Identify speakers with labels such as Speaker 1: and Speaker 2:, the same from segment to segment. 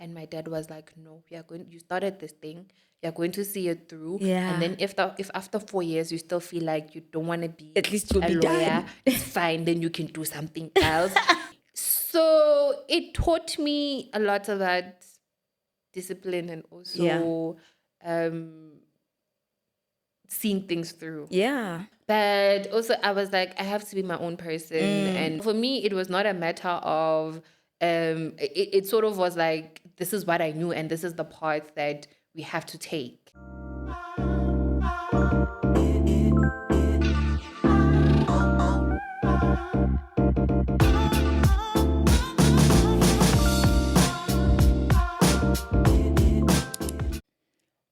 Speaker 1: And my dad was like, no, you started this thing, you're going to see it through.
Speaker 2: Yeah.
Speaker 1: And then if after 4 years you still feel like you don't want to be
Speaker 2: At least you'll
Speaker 1: a
Speaker 2: be
Speaker 1: lawyer,
Speaker 2: done.
Speaker 1: it's fine, then you can do something else. So it taught me a lot about discipline and also seeing things through.
Speaker 2: Yeah.
Speaker 1: But also I was like, I have to be my own person. And for me, it was not a matter of, it sort of was like, this is what I knew and this is the path that we have to take.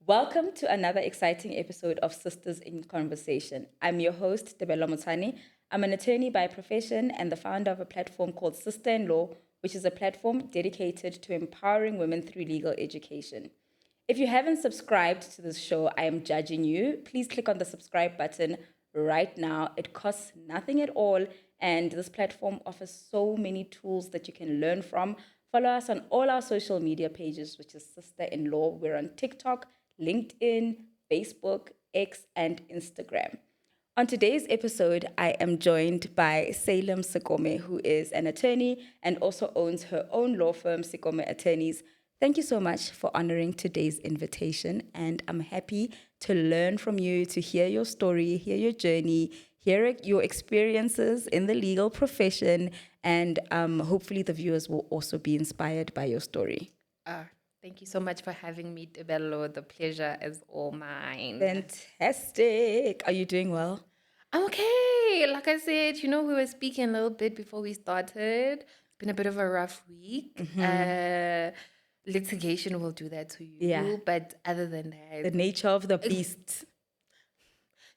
Speaker 2: Welcome to another exciting episode of Sisters in Conversation. I'm your host, Debella Motani. I'm an attorney by profession and the founder of a platform called Sister in Law, which is a platform dedicated to empowering women through legal education. If you haven't subscribed to this show, I am judging you. Please click on the subscribe button right now. It costs nothing at all, and this platform offers so many tools that you can learn from. Follow us on all our social media pages, which is Sister in Law. We're on TikTok, LinkedIn, Facebook, X, and Instagram. On today's episode, I am joined by Salem Sekome, who is an attorney and also owns her own law firm, Sekome Attorneys. Thank you so much for honoring today's invitation, and I'm happy to learn from you, to hear your story, hear your journey, hear your experiences in the legal profession, and hopefully the viewers will also be inspired by your story.
Speaker 1: Thank you so much for having me, Debello. The pleasure is all mine.
Speaker 2: Fantastic. Are you doing well?
Speaker 1: I'm okay. Like I said, we were speaking a little bit before we started. It's been a bit of a rough week. Litigation will do that to you.
Speaker 2: Yeah.
Speaker 1: But other than that,
Speaker 2: the nature of the beast.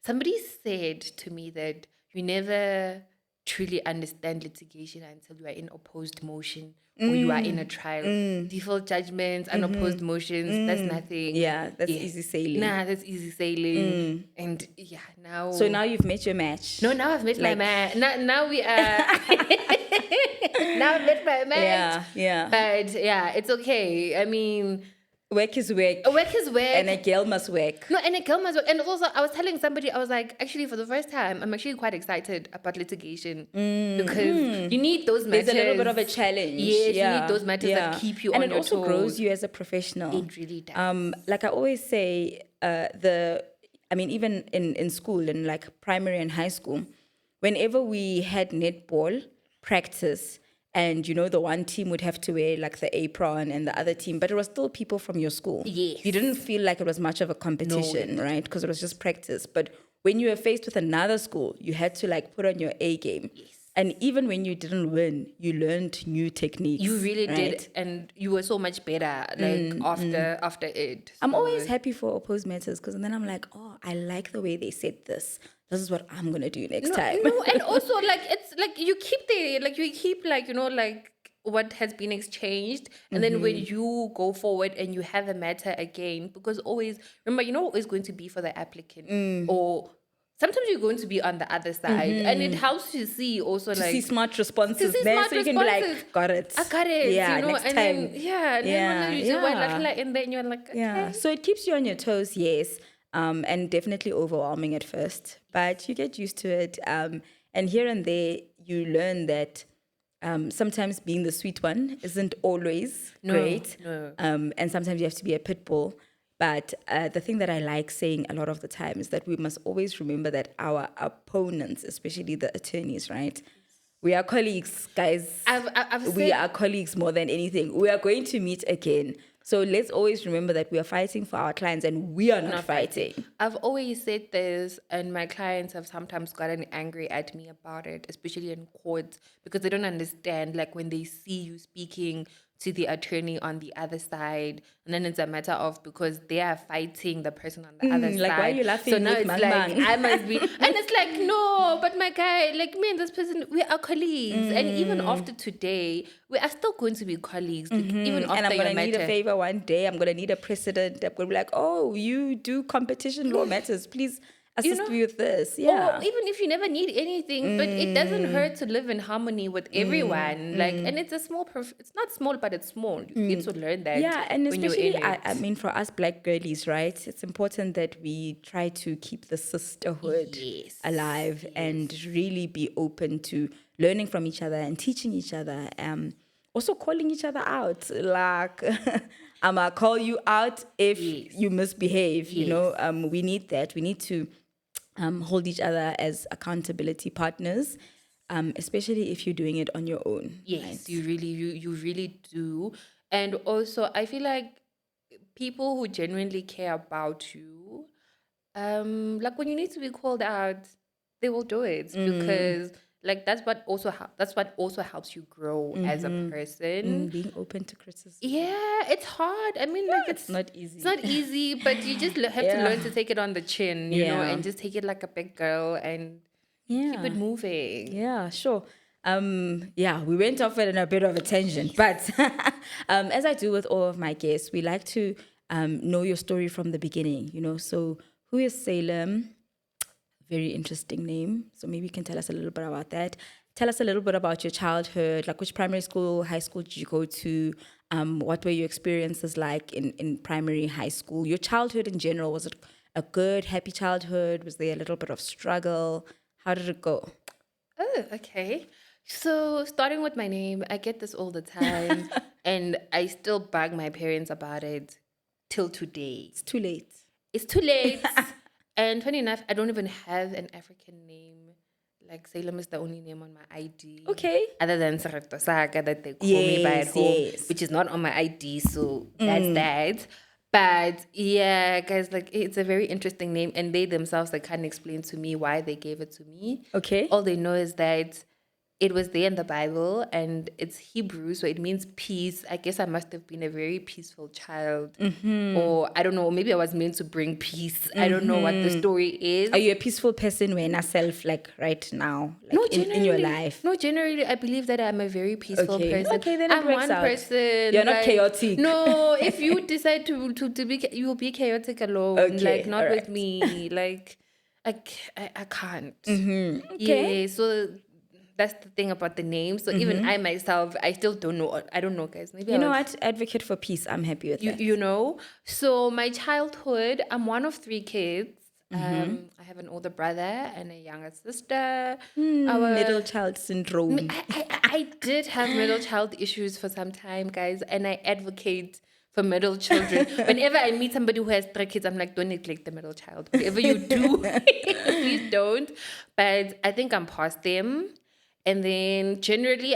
Speaker 1: Somebody said to me that you never truly understand litigation until you are in opposed motion or you are in a trial. Default judgments, unopposed motions, that's nothing.
Speaker 2: Yeah, that's easy sailing.
Speaker 1: Nah, that's easy sailing. And yeah, now...
Speaker 2: So now you've met your match.
Speaker 1: No, now I've met my match. Now we are... now I've met my match.
Speaker 2: Yeah.
Speaker 1: But yeah, it's okay. I mean...
Speaker 2: Work is work.
Speaker 1: Work is work.
Speaker 2: And a girl must work.
Speaker 1: No, and a girl must work. And also, I was telling somebody, I was like, actually, for the first time, I'm actually quite excited about litigation. Because you need those matters.
Speaker 2: There's a little bit of a challenge.
Speaker 1: Yes, you need those matters that keep you on your toes.
Speaker 2: And it also grows you as a professional.
Speaker 1: It really does.
Speaker 2: Like I always say, even in school, in like primary and high school, whenever we had netball practice, and the one team would have to wear like the apron and the other team, but it was still people from your school.
Speaker 1: Yes.
Speaker 2: You didn't feel like it was much of a competition, right? Because it was just practice. But when you were faced with another school, you had to like put on your A game.
Speaker 1: Yes.
Speaker 2: And even when you didn't win, you learned new techniques.
Speaker 1: You really did. And you were so much better after it. So.
Speaker 2: I'm always happy for opposed matters because then I'm like, oh, I like the way they said this. This is what I'm going to do next time.
Speaker 1: No, and also like, it's like you keep what has been exchanged. And then when you go forward and you have a matter again, because always, remember, you're not always going to be for the applicant or sometimes you're going to be on the other side. And it helps to see also
Speaker 2: to see smart responses there. So you can be like, got it.
Speaker 1: I got it.
Speaker 2: Yeah, next
Speaker 1: and
Speaker 2: time.
Speaker 1: Then, and then you just and then you're like, okay.
Speaker 2: Yeah. So it keeps you on your toes, yes. And definitely overwhelming at first, but you get used to it. And here and there, you learn that sometimes being the sweet one isn't always great.
Speaker 1: No.
Speaker 2: And sometimes you have to be a pit bull. But the thing that I like saying a lot of the time is that we must always remember that our opponents, especially the attorneys, right? We are colleagues, guys. We are colleagues more than anything. We are going to meet again. So let's always remember that we are fighting for our clients and we are not fighting.
Speaker 1: I've always said this, and my clients have sometimes gotten angry at me about it, especially in court, because they don't understand, like when they see you speaking to the attorney on the other side, and then it's a matter of because they are fighting the person on the other side.
Speaker 2: Like, why are you laughing?
Speaker 1: So now it's like, I must be, and it's like, no, but my guy, like me and this person, we are colleagues. And even after today, we are still going to be colleagues. Like, even after
Speaker 2: and I'm going to need
Speaker 1: matter.
Speaker 2: a favor one day. I'm going to need a precedent. I'm going to be like, oh, you do competition law matters. Please assist me with this.
Speaker 1: Or
Speaker 2: Yeah.
Speaker 1: even if you never need anything, but it doesn't hurt to live in harmony with everyone. Like, and it's a small, it's not small, but it's small. You get to learn that
Speaker 2: Yeah, and
Speaker 1: when you're
Speaker 2: especially,
Speaker 1: in it.
Speaker 2: I mean, for us black girlies, right? It's important that we try to keep the sisterhood
Speaker 1: Yes.
Speaker 2: alive and really be open to learning from each other and teaching each other. Also calling each other out. Like, I'ma call you out if
Speaker 1: Yes.
Speaker 2: you misbehave.
Speaker 1: Yes.
Speaker 2: We need that. We need to hold each other as accountability partners, especially if you're doing it on your own.
Speaker 1: Yes,
Speaker 2: Right?
Speaker 1: you really do. And also I feel like people who genuinely care about you, like when you need to be called out, they will do it because like that's what also helps you grow as a person.
Speaker 2: Being open to criticism.
Speaker 1: Yeah, it's hard. I mean, like
Speaker 2: It's not
Speaker 1: it's
Speaker 2: easy.
Speaker 1: not easy, but you just have to
Speaker 2: Yeah.
Speaker 1: learn to take it on the chin,
Speaker 2: Yeah.
Speaker 1: and just take it like a big girl and keep it
Speaker 2: Yeah.
Speaker 1: moving.
Speaker 2: Yeah, sure. Yeah, we went off on a bit of a tangent, but as I do with all of my guests, we like to know your story from the beginning, So, who is Salem? Very interesting name. So, maybe you can tell us a little bit about that. Tell us a little bit about your childhood, like which primary school, high school did you go to? What were your experiences like in primary, high school? Your childhood in general, was it a good, happy childhood? Was there a little bit of struggle? How did it go?
Speaker 1: Oh, okay. So, starting with my name, I get this all the time, and I still bug my parents about it till today.
Speaker 2: It's too late.
Speaker 1: It's too late. And funny enough, I don't even have an African name. Like Salem is the only name on my ID.
Speaker 2: Okay.
Speaker 1: Other than Sarato Saka that they call me by at
Speaker 2: Yes,
Speaker 1: home,
Speaker 2: yes.
Speaker 1: which is not on my ID. So that's that. But yeah, guys, like it's a very interesting name, and they themselves they can't explain to me why they gave it to me.
Speaker 2: Okay.
Speaker 1: All they know is that it was there in the Bible and it's Hebrew, so it means peace. I guess I must have been a very peaceful child. Or I don't know, maybe I was meant to bring peace. I don't know what the story is.
Speaker 2: Are you a peaceful person when yourself, like right now, like
Speaker 1: No,
Speaker 2: in your life?
Speaker 1: No, generally, I believe that I'm a very peaceful
Speaker 2: Okay.
Speaker 1: person.
Speaker 2: Okay, then it
Speaker 1: I'm
Speaker 2: works
Speaker 1: one
Speaker 2: out.
Speaker 1: person.
Speaker 2: You're not chaotic.
Speaker 1: No, if you decide to be, you will be chaotic alone.
Speaker 2: Okay,
Speaker 1: Like, not
Speaker 2: alright.
Speaker 1: with me. Like, I can't.
Speaker 2: Okay.
Speaker 1: Yeah, so that's the thing about the name. So even I myself, I still don't know. I don't know, guys. Maybe
Speaker 2: You
Speaker 1: I
Speaker 2: know
Speaker 1: was,
Speaker 2: what? Advocate for peace. I'm happy with that.
Speaker 1: So my childhood, I'm one of three kids. I have an older brother and a younger sister.
Speaker 2: Middle child syndrome.
Speaker 1: I did have middle child issues for some time, guys, and I advocate for middle children. Whenever I meet somebody who has three kids, I'm like, don't neglect the middle child. Whatever you do, please don't. But I think I'm past them. And then generally,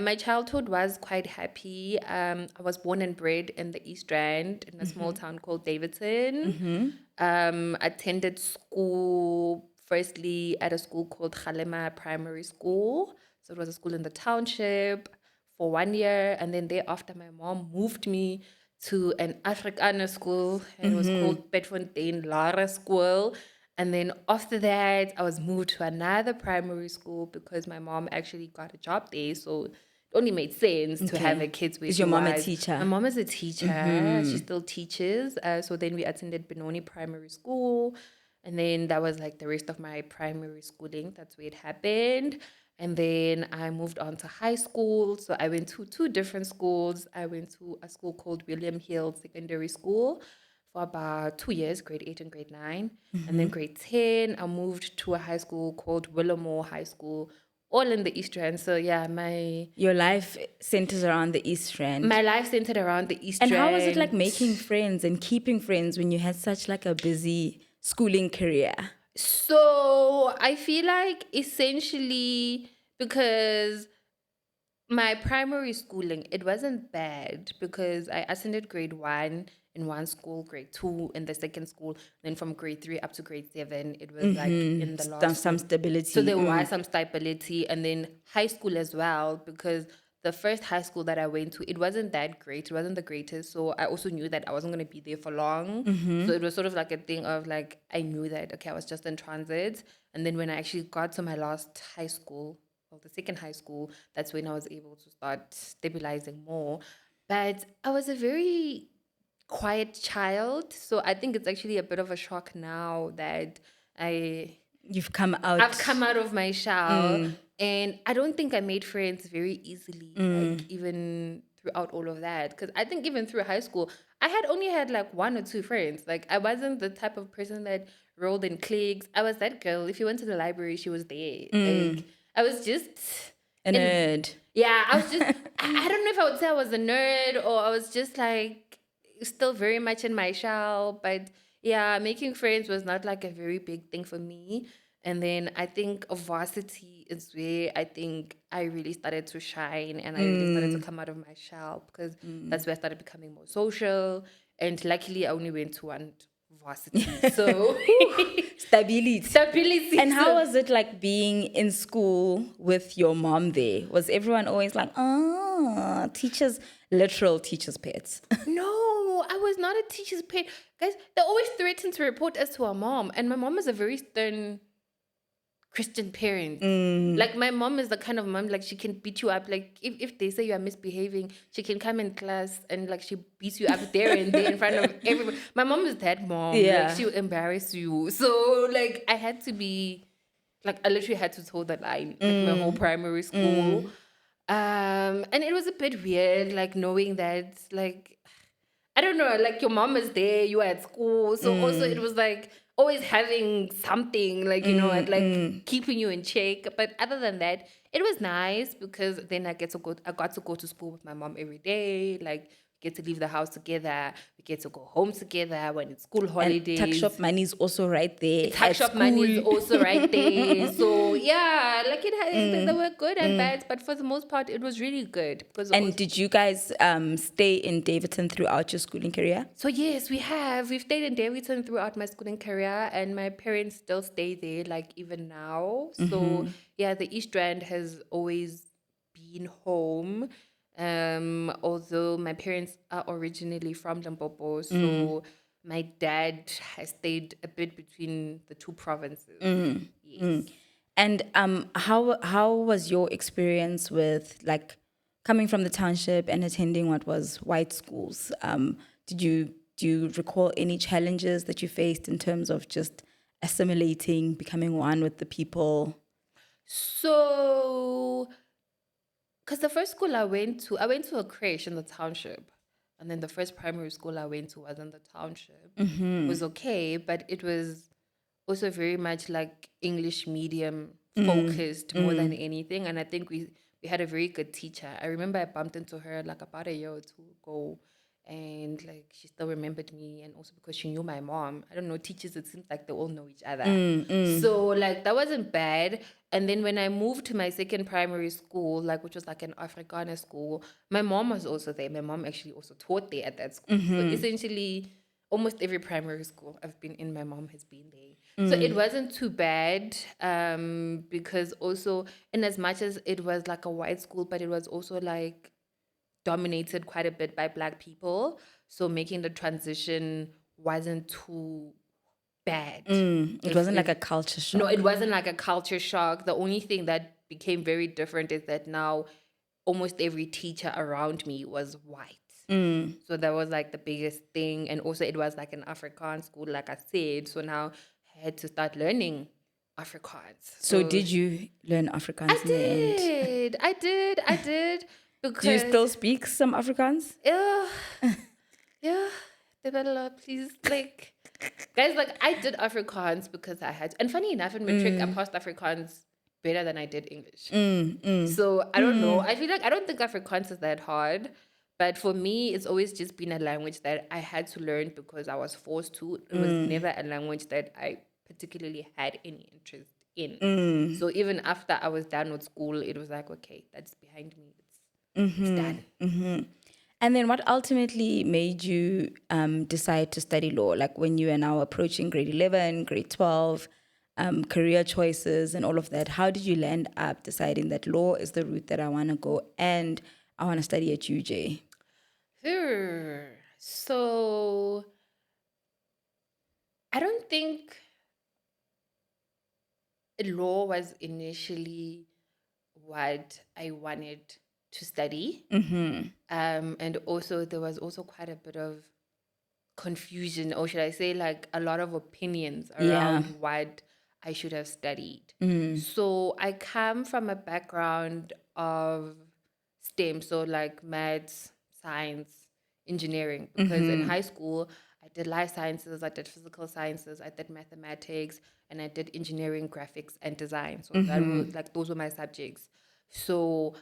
Speaker 1: my childhood was quite happy. I was born and bred in the East Rand in a small town called Davidson. Attended school firstly at a school called Kgalema Primary School. So it was a school in the township for 1 year. And then thereafter, my mom moved me to an Afrikaner school. And it was called Bedfontein Lara School. And then after that, I was moved to another primary school because my mom actually got a job there. So it only made sense to have a kids where
Speaker 2: Is
Speaker 1: she
Speaker 2: your mom a
Speaker 1: was.
Speaker 2: teacher?
Speaker 1: My mom is a teacher. She still teaches. So then we attended Benoni Primary School. And then that was like the rest of my primary schooling. That's where it happened. And then I moved on to high school. So I went to two different schools. I went to a school called William Hill Secondary School for about 2 years, grade 8 and grade 9. And then grade 10, I moved to a high school called Willowmore High School, all in the East Rand. So yeah,
Speaker 2: Your life centers around the East Rand.
Speaker 1: my life centered around the East
Speaker 2: And
Speaker 1: Rand.
Speaker 2: how was it like making friends and keeping friends when you had such like a busy schooling career?
Speaker 1: So I feel like essentially because my primary schooling, it wasn't bad because I attended grade 1 in one school, grade 2 in the second school, then from grade 3 up to grade 7, it was like in the last
Speaker 2: Some
Speaker 1: school.
Speaker 2: stability.
Speaker 1: So there was some stability, and then high school as well, because the first high school that I went to, it wasn't that great. It wasn't the greatest. So I also knew that I wasn't going to be there for long. So it was sort of like a thing of like, I knew that, okay, I was just in transit. And then when I actually got to my last high school, well, the second high school, that's when I was able to start stabilizing more. But I was a very quiet child. So I think it's actually a bit of a shock now that
Speaker 2: You've come out.
Speaker 1: I've come out of my shell, and I don't think I made friends very easily, like even throughout all of that. Because I think even through high school, I had only had like one or two friends. Like I wasn't the type of person that rolled in cliques. I was that girl. If you went to the library, she was there. Like I was just
Speaker 2: A nerd.
Speaker 1: yeah, I was just, I don't know if I would say I was a nerd or I was just like still very much in my shell. But yeah, making friends was not like a very big thing for me. And then I think varsity is where I think I really started to shine and I really started to come out of my shell because that's where I started becoming more social. And luckily, I only went to one varsity. So
Speaker 2: Stability.
Speaker 1: stability.
Speaker 2: And how
Speaker 1: So-
Speaker 2: was it like being in school with your mom there? Was everyone always like, teachers, literal teachers' pets?
Speaker 1: No, I was not a teacher's pet. Guys, they always threaten to report us to our mom. And my mom is a very stern Christian parent. Like my mom is the kind of mom, like she can beat you up. Like if they say you are misbehaving, she can come in class and like she beats you up there and there in front of everybody. My mom is that mom.
Speaker 2: Yeah.
Speaker 1: Like she will embarrass you. So like I had to be like I literally had to toe the line like my whole primary school. And it was a bit weird, like knowing that like I don't know, like your mom is there, you are at school. So also it was like always having something, like, you know, at like keeping you in check. But other than that, it was nice because then I got to go to school with my mom every day. Like we get to leave the house together. We get to go home together when it's school
Speaker 2: And
Speaker 1: holidays.
Speaker 2: tuck shop money is also right there.
Speaker 1: Tuck
Speaker 2: at
Speaker 1: shop money is
Speaker 2: school.
Speaker 1: also right there. So yeah, like it had, there were good and bad, but for the most part, it was really good because.
Speaker 2: And did you guys stay in Davidson throughout your schooling career?
Speaker 1: So yes, we have. We've stayed in Davidson throughout my schooling career, and my parents still stay there, like even now. So yeah, the East Rand has always been home. Although my parents are originally from Limpopo, so my dad has stayed a bit between the two provinces. Yes.
Speaker 2: And how was your experience with like coming from the township and attending what was white schools? Do you recall any challenges that you faced in terms of just assimilating, becoming one with the people?
Speaker 1: So because the first school I went to a creche in the township. And then the first primary school I went to was in the township. It was okay, but it was also very much like English medium focused more than anything. And I think we had a very good teacher. I remember I bumped into her like about a year or two ago. And like she still remembered me, and also because she knew my mom. I don't know, teachers, it seems like they all know each other. So like that wasn't bad. And then when I moved to my second primary school, like which was like an Afrikaner school, my mom was also there. My mom actually also taught there at that school. So essentially almost every primary school I've been in, my mom has been there. So it wasn't too bad, because also in as much as it was like a white school, but it was also like dominated quite a bit by Black people. So making the transition wasn't too bad.
Speaker 2: It wasn't like a culture shock.
Speaker 1: No, it wasn't like a culture shock. The only thing that became very different is that now almost every teacher around me was white. So that was like the biggest thing. And also it was like an Afrikaans school, like I said. So now I had to start learning Afrikaans.
Speaker 2: So did you learn Afrikaans
Speaker 1: I
Speaker 2: in the end?
Speaker 1: did. I did. Because
Speaker 2: Do you still speak some Afrikaans?
Speaker 1: yeah, develop, please. Like, guys, like I did Afrikaans because I had to. And funny enough, in matric, I passed Afrikaans better than I did English. So I don't know. I feel like I don't think Afrikaans is that hard. But for me, it's always just been a language that I had to learn because I was forced to. It was never a language that I particularly had any interest in. So even after I was done with school, it was like, okay, that's behind me. It's done.
Speaker 2: And then what ultimately made you decide to study law? Like when you are now approaching grade 11, grade 12, career choices and all of that, how did you land up deciding that law is the route that I want to go and I want to study at UJ?
Speaker 1: So I don't think law was initially what I wanted to study. And also there was also quite a bit of confusion, or should I say like a lot of opinions
Speaker 2: Yeah.
Speaker 1: around what I should have studied. So I come from a background of STEM, so like maths, science, engineering, because in high school I did life sciences, I did physical sciences, I did mathematics, and I did engineering, graphics, and design. So that was like those were my subjects. So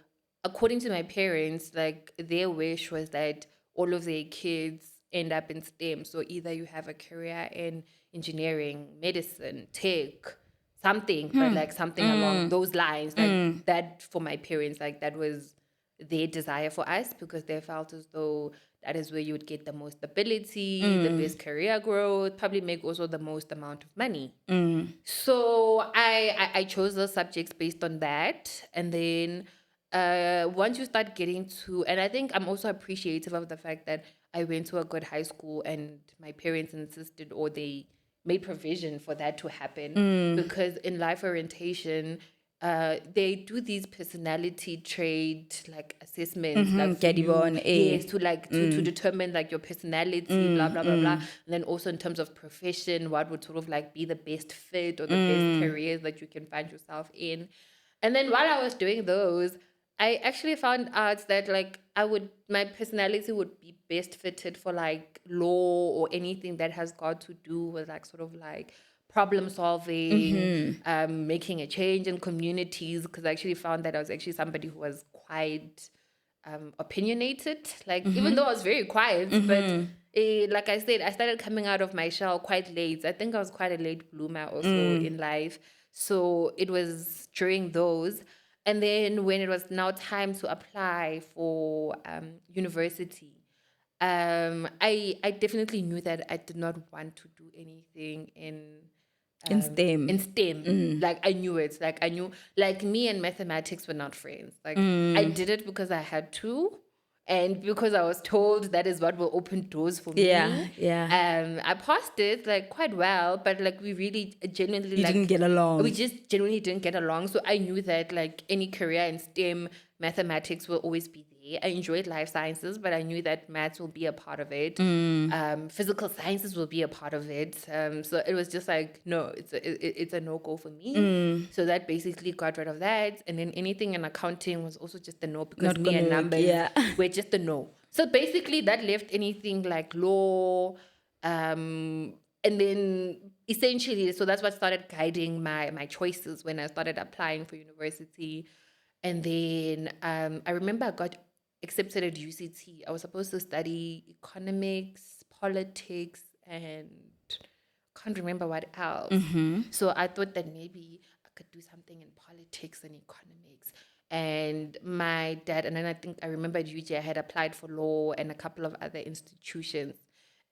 Speaker 1: according to my parents, like their wish was that all of their kids end up in STEM. So either you have a career in engineering, medicine, tech, something, but like something along those lines. Like that for my parents, like that was their desire for us, because they felt as though that is where you would get the most stability, the best career growth, probably make also the most amount of money. So I chose those subjects based on that. And then once you start getting to, and I think I'm also appreciative of the fact that I went to a good high school and my parents insisted, or they made provision for that to happen. Because in life orientation, they do these personality trait like assessments, like for you, yes, to like to determine like your personality, blah blah blah blah, and then also in terms of profession, what would sort of like be the best fit or the best careers that you can find yourself in. And then while I was doing those, I actually found out that like my personality would be best fitted for like law or anything that has got to do with like sort of like problem solving, making a change in communities. Because I actually found that I was actually somebody who was quite opinionated. Like even though I was very quiet, but like I said, I started coming out of my shell quite late. I think I was quite a late bloomer also in life. So it was during those. And then when it was now time to apply for university, I definitely knew that I did not want to do anything
Speaker 2: In STEM.
Speaker 1: in STEM. Like I knew it. Like I knew, like me and mathematics were not friends. Like I did it because I had to, and because I was told that is what will open doors for
Speaker 2: Yeah,
Speaker 1: me.
Speaker 2: yeah.
Speaker 1: I passed it like quite well, but like we really genuinely
Speaker 2: You
Speaker 1: like
Speaker 2: didn't get along.
Speaker 1: we just genuinely didn't get along. So I knew that like any career in STEM, mathematics will always be there. I enjoyed life sciences, but I knew that maths will be a part of it. Physical sciences will be a part of it. So it was just like, no, it's a no-go for me. So that basically got rid of that. And then anything in accounting was also just a no, because
Speaker 2: Not
Speaker 1: me and
Speaker 2: gonna work,
Speaker 1: numbers
Speaker 2: yeah.
Speaker 1: were just a no. So basically that left anything like law, and then essentially, so that's what started guiding my choices when I started applying for university. And then I remember I got accepted at UCT. I was supposed to study economics, politics, and can't remember what else. So I thought that maybe I could do something in politics and economics. And my dad, and then I think I remember at UJ I had applied for law and a couple of other institutions.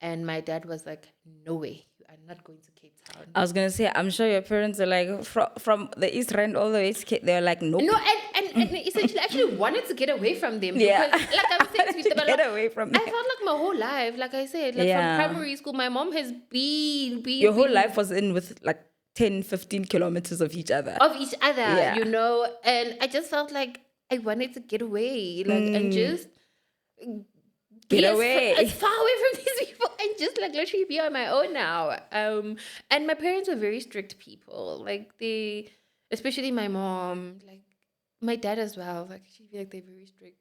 Speaker 1: And my dad was like, no way, you are not going to Cape Town.
Speaker 2: I was gonna say, I'm sure your parents are like from the East Rand all the way to Cape. They're like, nope.
Speaker 1: No, and essentially, I actually wanted to get away from them.
Speaker 2: Yeah.
Speaker 1: Because, like I'm saying to you,
Speaker 2: To get away from
Speaker 1: I
Speaker 2: them.
Speaker 1: felt like my whole life, like I said, like
Speaker 2: Yeah.
Speaker 1: from primary school, my mom has been
Speaker 2: Your whole life was in with like 10, 15 kilometers of each other.
Speaker 1: of each other,
Speaker 2: Yeah.
Speaker 1: you know, and I just felt like I wanted to get away, like, and just
Speaker 2: Get
Speaker 1: be
Speaker 2: away.
Speaker 1: as far away from these people and just like literally be on my own now. And my parents were very strict people. Like they, especially my mom, like my dad as well. Like she feel like they're very strict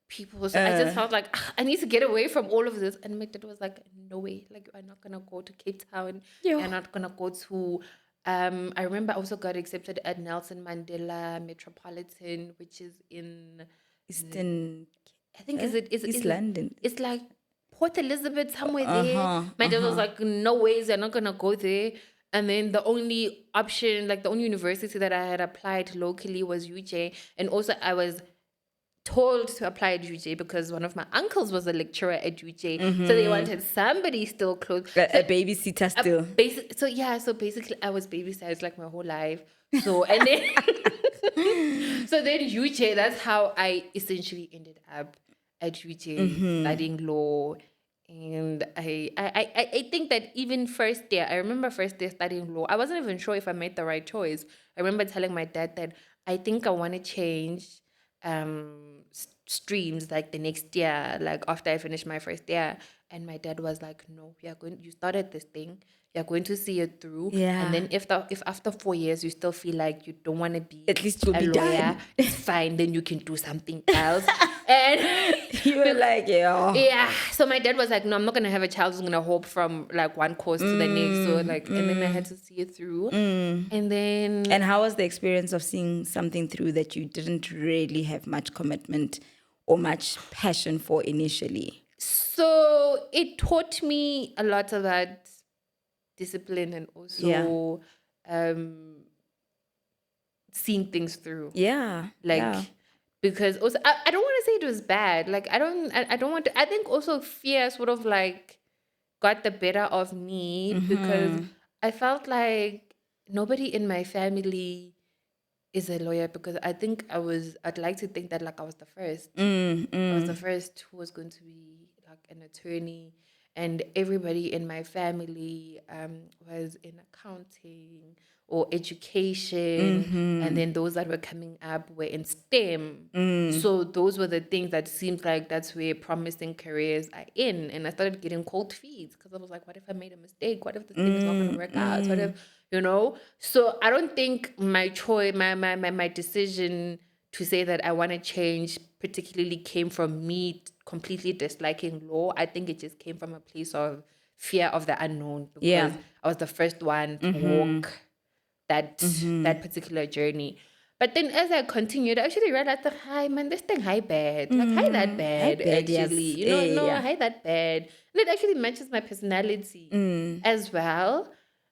Speaker 1: people. So I just felt like I need to get away from all of this. And my dad was like, no way. Like you are not gonna go to Cape Town.
Speaker 2: Yo.
Speaker 1: You're not gonna go to. I remember I also got accepted at Nelson Mandela Metropolitan, which is in
Speaker 2: Eastern,
Speaker 1: I think is
Speaker 2: East
Speaker 1: it
Speaker 2: London.
Speaker 1: it's like Port Elizabeth somewhere there. My dad was like, no ways, they're not gonna go there. And then the only option, like the only university that I had applied locally was UJ. And also I was told to apply at UJ because one of my uncles was a lecturer at UJ. So they wanted somebody still close.
Speaker 2: A babysitter still.
Speaker 1: So basically I was babysitted like my whole life. So and then so then UJ, that's how I essentially ended up at UJ studying law. And I think that even first year, I remember first year studying law, I wasn't even sure if I made the right choice. I remember telling my dad that I think I want to change streams like the next year, like after I finished my first year. And my dad was like, no, you started this thing, you're going to see it through.
Speaker 2: Yeah.
Speaker 1: And then if after 4 years you still feel like you don't want to be
Speaker 2: At least you'll
Speaker 1: a
Speaker 2: be
Speaker 1: lawyer,
Speaker 2: done.
Speaker 1: it's fine, then you can do something else. And
Speaker 2: You were like, yeah.
Speaker 1: yeah. So my dad was like, no, I'm not gonna have a child who's gonna hop from like one course to the next. So like, and then I had to see it through. And then
Speaker 2: And how was the experience of seeing something through that you didn't really have much commitment or much passion for initially?
Speaker 1: so it taught me a lot about discipline and also seeing things through.
Speaker 2: Yeah.
Speaker 1: Like
Speaker 2: yeah.
Speaker 1: because also I don't want to say it was bad. Like I don't want to. I think also fear sort of like got the better of me because I felt like nobody in my family is a lawyer, because I think I'd like to think that like I was the first. I was the first who was going to be like an attorney, and everybody in my family was in accounting or education, and then those that were coming up were in STEM. So those were the things that seemed like that's where promising careers are in. And I started getting cold feet because I was like, what if I made a mistake? What if this thing is not going to work out? What if, So I don't think my choice, my decision to say that I want to change particularly came from me completely disliking law. I think it just came from a place of fear of the unknown, because I was the first one to walk that particular journey. But then as I continued, I actually realized that, hi man, this thing hi bad. Like hi that bad,
Speaker 2: bad, yes.
Speaker 1: actually.
Speaker 2: Yeah.
Speaker 1: Hi that bad. And it actually matches my personality as well.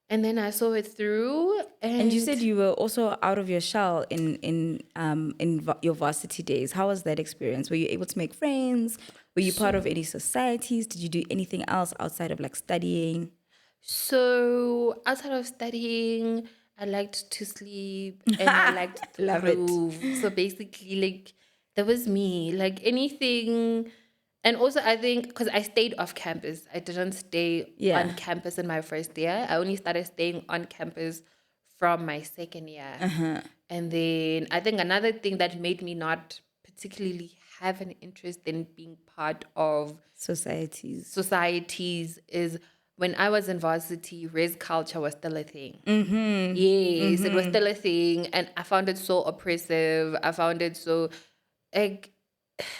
Speaker 1: And then I saw it through.
Speaker 2: And you said you were also out of your shell in your varsity days. How was that experience? Were you able to make friends? Were you part of any societies? Did you do anything else outside of like studying?
Speaker 1: So outside of studying, I liked to sleep and I liked to
Speaker 2: Love it.
Speaker 1: groove. So basically, like, that was me. Like anything. And also, I think because I stayed off campus, I didn't stay on campus in my first year. I only started staying on campus from my second year. And then I think another thing that made me not particularly have an interest in being part of
Speaker 2: Societies
Speaker 1: is when I was in varsity, race culture was still a thing. Yes, it was still a thing. And I found it so oppressive. I found it so, like,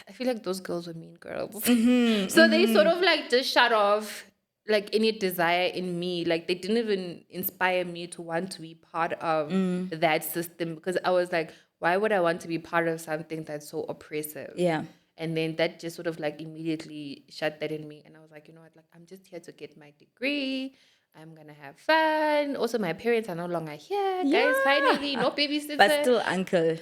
Speaker 1: I feel like those girls were mean girls. So they sort of like just shut off like any desire in me. Like they didn't even inspire me to want to be part of that system, because I was like, why would I want to be part of something that's so oppressive?
Speaker 2: Yeah.
Speaker 1: And then that just sort of like immediately shut that in me. And I was like, you know what, like I'm just here to get my degree. I'm gonna have fun. Also, my parents are no longer here, guys. Finally, no babysitter.
Speaker 2: But still, uncle.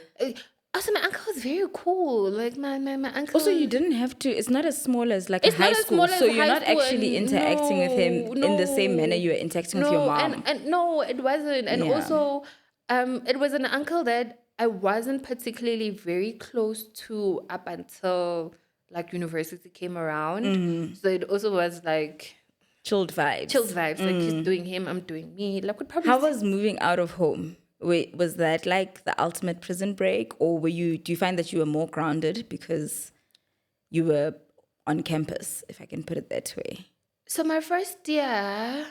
Speaker 1: Also, my uncle was very cool. Like my uncle.
Speaker 2: Also, you didn't have to. It's not as small as like
Speaker 1: It's
Speaker 2: a high
Speaker 1: not as
Speaker 2: school,
Speaker 1: small as
Speaker 2: so you're
Speaker 1: high
Speaker 2: not
Speaker 1: school,
Speaker 2: actually
Speaker 1: and
Speaker 2: interacting with him in the same manner
Speaker 1: no.
Speaker 2: you were interacting with your mom.
Speaker 1: And no, it wasn't. And
Speaker 2: Yeah.
Speaker 1: also, it was an uncle that I wasn't particularly very close to up until like university came around. So it also was like
Speaker 2: Chilled vibes.
Speaker 1: Like he's doing him, I'm doing me. Like would probably
Speaker 2: How was moving out of home? Wait, was that like the ultimate prison break, or do you find that you were more grounded because you were on campus, if I can put it that way?
Speaker 1: So my first year,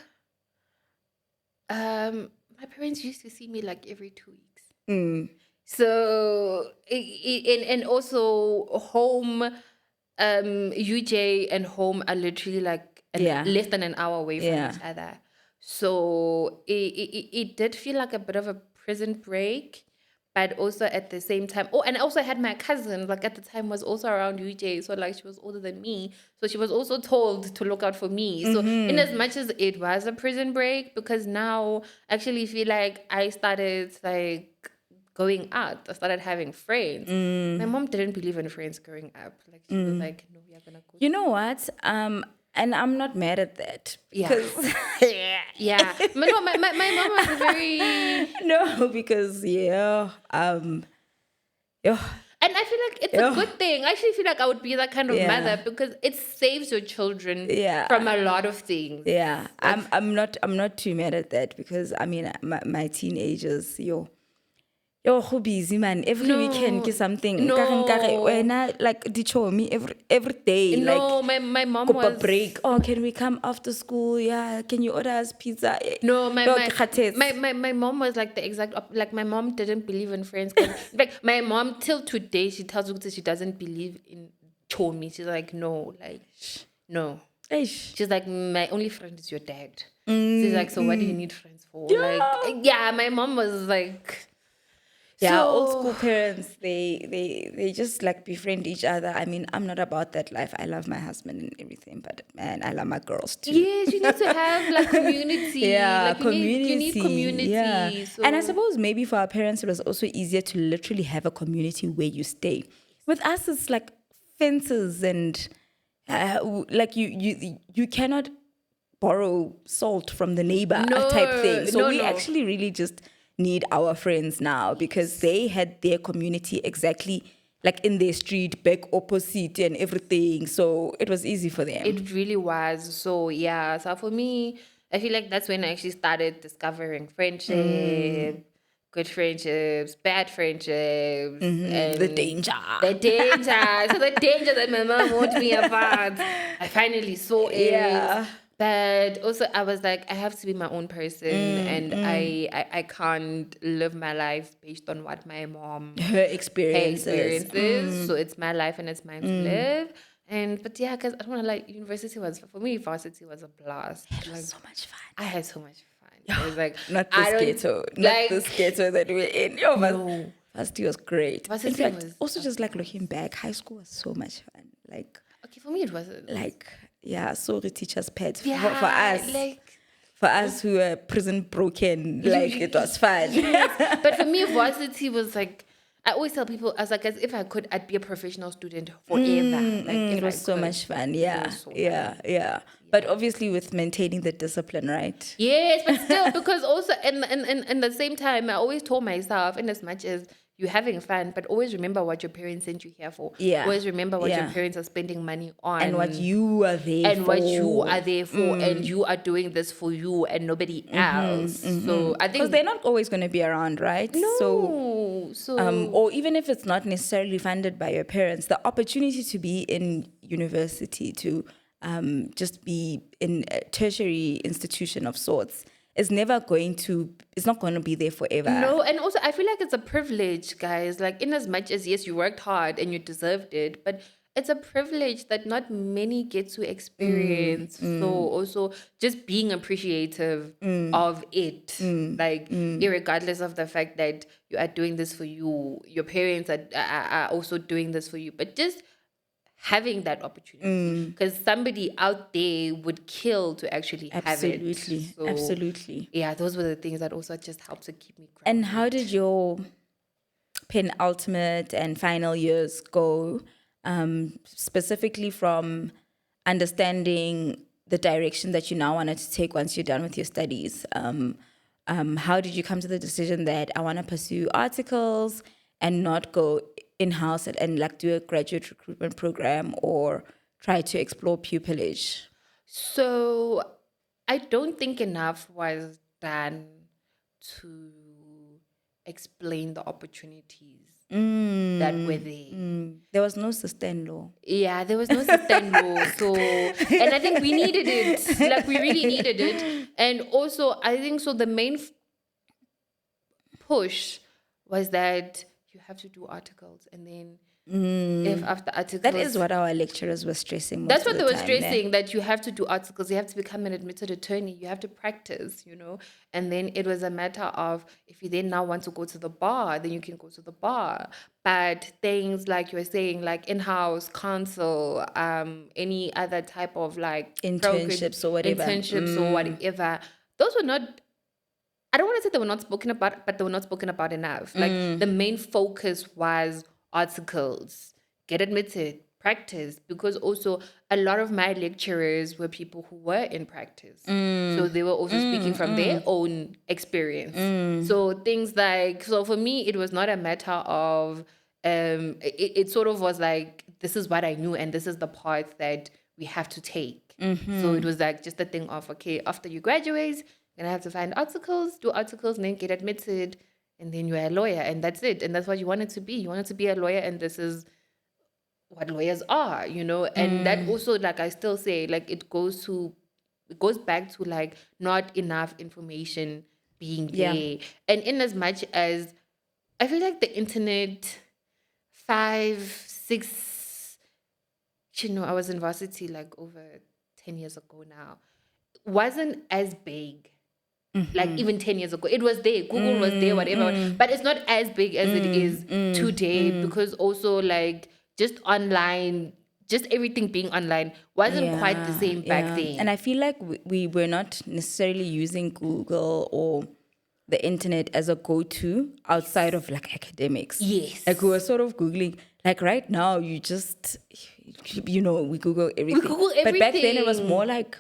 Speaker 1: my parents used to see me like every 2 weeks. So and also home, UJ and home are literally like less than an hour away from each other. So it did feel like a bit of a prison break, but also at the same time, and I also had my cousin, like at the time was also around UJ, so like she was older than me, so she was also told to look out for me. So in as much as it was a prison break, because now I actually feel like I started like going out, I started having friends. My mom didn't believe in friends growing up. Like she was like, no, we are gonna go.
Speaker 2: You know what? And I'm not mad at that. Because
Speaker 1: yeah. No, my mom was very
Speaker 2: no, because
Speaker 1: and I feel like it's a good thing. I actually feel like I would be that kind of mother, because it saves your children from a lot of things.
Speaker 2: Yeah, like, I'm not too mad at that, because I mean my teenagers, Yo, go busy man. Every weekend
Speaker 1: No,
Speaker 2: get something.
Speaker 1: no,
Speaker 2: Like the show me every day. Like
Speaker 1: no. My mom
Speaker 2: Copa
Speaker 1: was
Speaker 2: break. Oh, can we come after school? Yeah. Can you order us pizza?
Speaker 1: no.
Speaker 2: Yo, ke kgathetse.
Speaker 1: My mom was like the exact like my mom didn't believe in friends. In fact, my mom till today she tells you that she doesn't believe in chomi. She's like no, like no.
Speaker 2: Eish.
Speaker 1: She's like, my only friend is your dad. She's like, so what do you
Speaker 2: Mm.
Speaker 1: need friends for? Like,
Speaker 2: Yeah.
Speaker 1: yeah, my mom was like,
Speaker 2: Yeah, old
Speaker 1: so
Speaker 2: school parents, they just like befriend each other. I mean, I'm not about that life. I love my husband and everything, but man, I love my girls too.
Speaker 1: yes, you need to have like community.
Speaker 2: Yeah,
Speaker 1: Like you need
Speaker 2: community. Yeah.
Speaker 1: community.
Speaker 2: And I
Speaker 1: So
Speaker 2: suppose maybe for our parents, it was also easier to literally have a community where you stay. With us, it's like fences and like you cannot borrow salt from the neighbor type
Speaker 1: no,
Speaker 2: thing. So
Speaker 1: no,
Speaker 2: we
Speaker 1: no.
Speaker 2: actually really just need our friends now because they had their community exactly like in their street, back opposite and everything. So it was easy for them.
Speaker 1: It really was. So yeah. So for me, I feel like that's when I actually started discovering friendship, good friendships, bad friendships,
Speaker 2: The
Speaker 1: and
Speaker 2: danger.
Speaker 1: the danger. So the danger that my mom warned me about, I finally saw it.
Speaker 2: Yeah.
Speaker 1: But also, I was like, I have to be my own person, and I can't live my life based on what my mom
Speaker 2: Her
Speaker 1: her
Speaker 2: experiences.
Speaker 1: experiences. So it's my life and it's mine to live. And but yeah, because I don't want to like university was for me. Varsity was a blast.
Speaker 2: It
Speaker 1: Like
Speaker 2: was so much fun.
Speaker 1: I had so much fun. It was like
Speaker 2: Not
Speaker 1: I
Speaker 2: this
Speaker 1: don't
Speaker 2: ghetto. Not
Speaker 1: like
Speaker 2: this ghetto that we're in. Yo,
Speaker 1: no.
Speaker 2: varsity was great. In
Speaker 1: Varsity
Speaker 2: fact,
Speaker 1: was
Speaker 2: also
Speaker 1: a
Speaker 2: just like
Speaker 1: blast.
Speaker 2: looking back, high school was so much fun.
Speaker 1: Okay, for me it wasn't.
Speaker 2: Yeah, sorry, teacher's pet.
Speaker 1: Yeah, like
Speaker 2: For us who were prison broken, it was fun.
Speaker 1: yes. But for me, varsity was like I always tell people as like as if I could, I'd be a professional student forever. Like if
Speaker 2: It
Speaker 1: I
Speaker 2: was so
Speaker 1: could,
Speaker 2: much fun.
Speaker 1: it
Speaker 2: Yeah,
Speaker 1: was so
Speaker 2: yeah,
Speaker 1: fun.
Speaker 2: yeah. But obviously with maintaining the discipline, right?
Speaker 1: Yes, but still, because also in the same time, I always told myself, in as much as you're having fun, but always remember what your parents sent you here for.
Speaker 2: Yeah,
Speaker 1: Always remember what your
Speaker 2: yeah.
Speaker 1: parents are spending money on.
Speaker 2: And what you are there
Speaker 1: And
Speaker 2: for.
Speaker 1: what you are there for, and you are doing this for you and nobody else. So I
Speaker 2: Because
Speaker 1: think
Speaker 2: they're not always going to be around, right?
Speaker 1: no. So
Speaker 2: Or even if it's not necessarily funded by your parents, the opportunity to be in university, to just be in a tertiary institution of sorts, is never going to, it's not going to be there forever.
Speaker 1: no, and also I feel like it's a privilege, guys. Like in as much as yes, you worked hard and you deserved it, but it's a privilege that not many get to experience. So also just being appreciative of it, like irregardless of the fact that you are doing this for you, your parents are also doing this for you, but just having that opportunity because somebody out there would kill to actually have it.
Speaker 2: Absolutely,
Speaker 1: So
Speaker 2: absolutely.
Speaker 1: yeah, those were the things that also just helped to keep me
Speaker 2: And
Speaker 1: grounded.
Speaker 2: how did your penultimate and final years go, specifically from understanding the direction that you now wanted to take once you're done with your studies? How did you come to the decision that I want to pursue articles and not go in-house and like do a graduate recruitment program or try to explore pupillage?
Speaker 1: So I don't think enough was done to explain the opportunities that were there.
Speaker 2: There was no sustained law.
Speaker 1: Yeah, there was no sustained law. So, and I think we needed it. Like, we really needed it. And also, I think so the main push was that you have to do articles. And then if after articles...
Speaker 2: That is what our lecturers were stressing most
Speaker 1: That's
Speaker 2: of
Speaker 1: what
Speaker 2: the
Speaker 1: they were
Speaker 2: time,
Speaker 1: stressing, that you have to do articles, you have to become an admitted attorney, you have to practice, you know. And then it was a matter of if you then now want to go to the bar, then you can go to the bar. But things like you were saying, like in-house counsel, any other type of like
Speaker 2: Internships or whatever.
Speaker 1: or whatever, those were not. I don't want to say they were not spoken about, but they were not spoken about enough. Like the main focus was articles, get admitted, practice, because also a lot of my lecturers were people who were in practice. So they were also speaking from their own experience. So things like, so for me, it was not a matter of, it sort of was like, this is what I knew and this is the path that we have to take. So it was like just a thing of, okay, after you graduate, you're gonna have to find articles, do articles, and then get admitted. and then you're a lawyer, and that's it. And that's what you wanted to be. You wanted to be a lawyer, and this is what lawyers are, and that also, like I still say, like it goes back to like not enough information being
Speaker 2: Yeah.
Speaker 1: there. And in as much as I feel like the internet 5, 6, I was in varsity like over 10 years ago now, wasn't as big. Like even 10 years ago, it was there. Google was there, whatever. But it's not as big as it is today, because also like just online, just everything being online wasn't quite the same back then.
Speaker 2: And I feel like we were not necessarily using Google or the internet as a go-to outside of like academics.
Speaker 1: Yes.
Speaker 2: Like we were sort of Googling, like right now you just, we Google everything.
Speaker 1: Google
Speaker 2: But back then it was
Speaker 1: everything.
Speaker 2: more like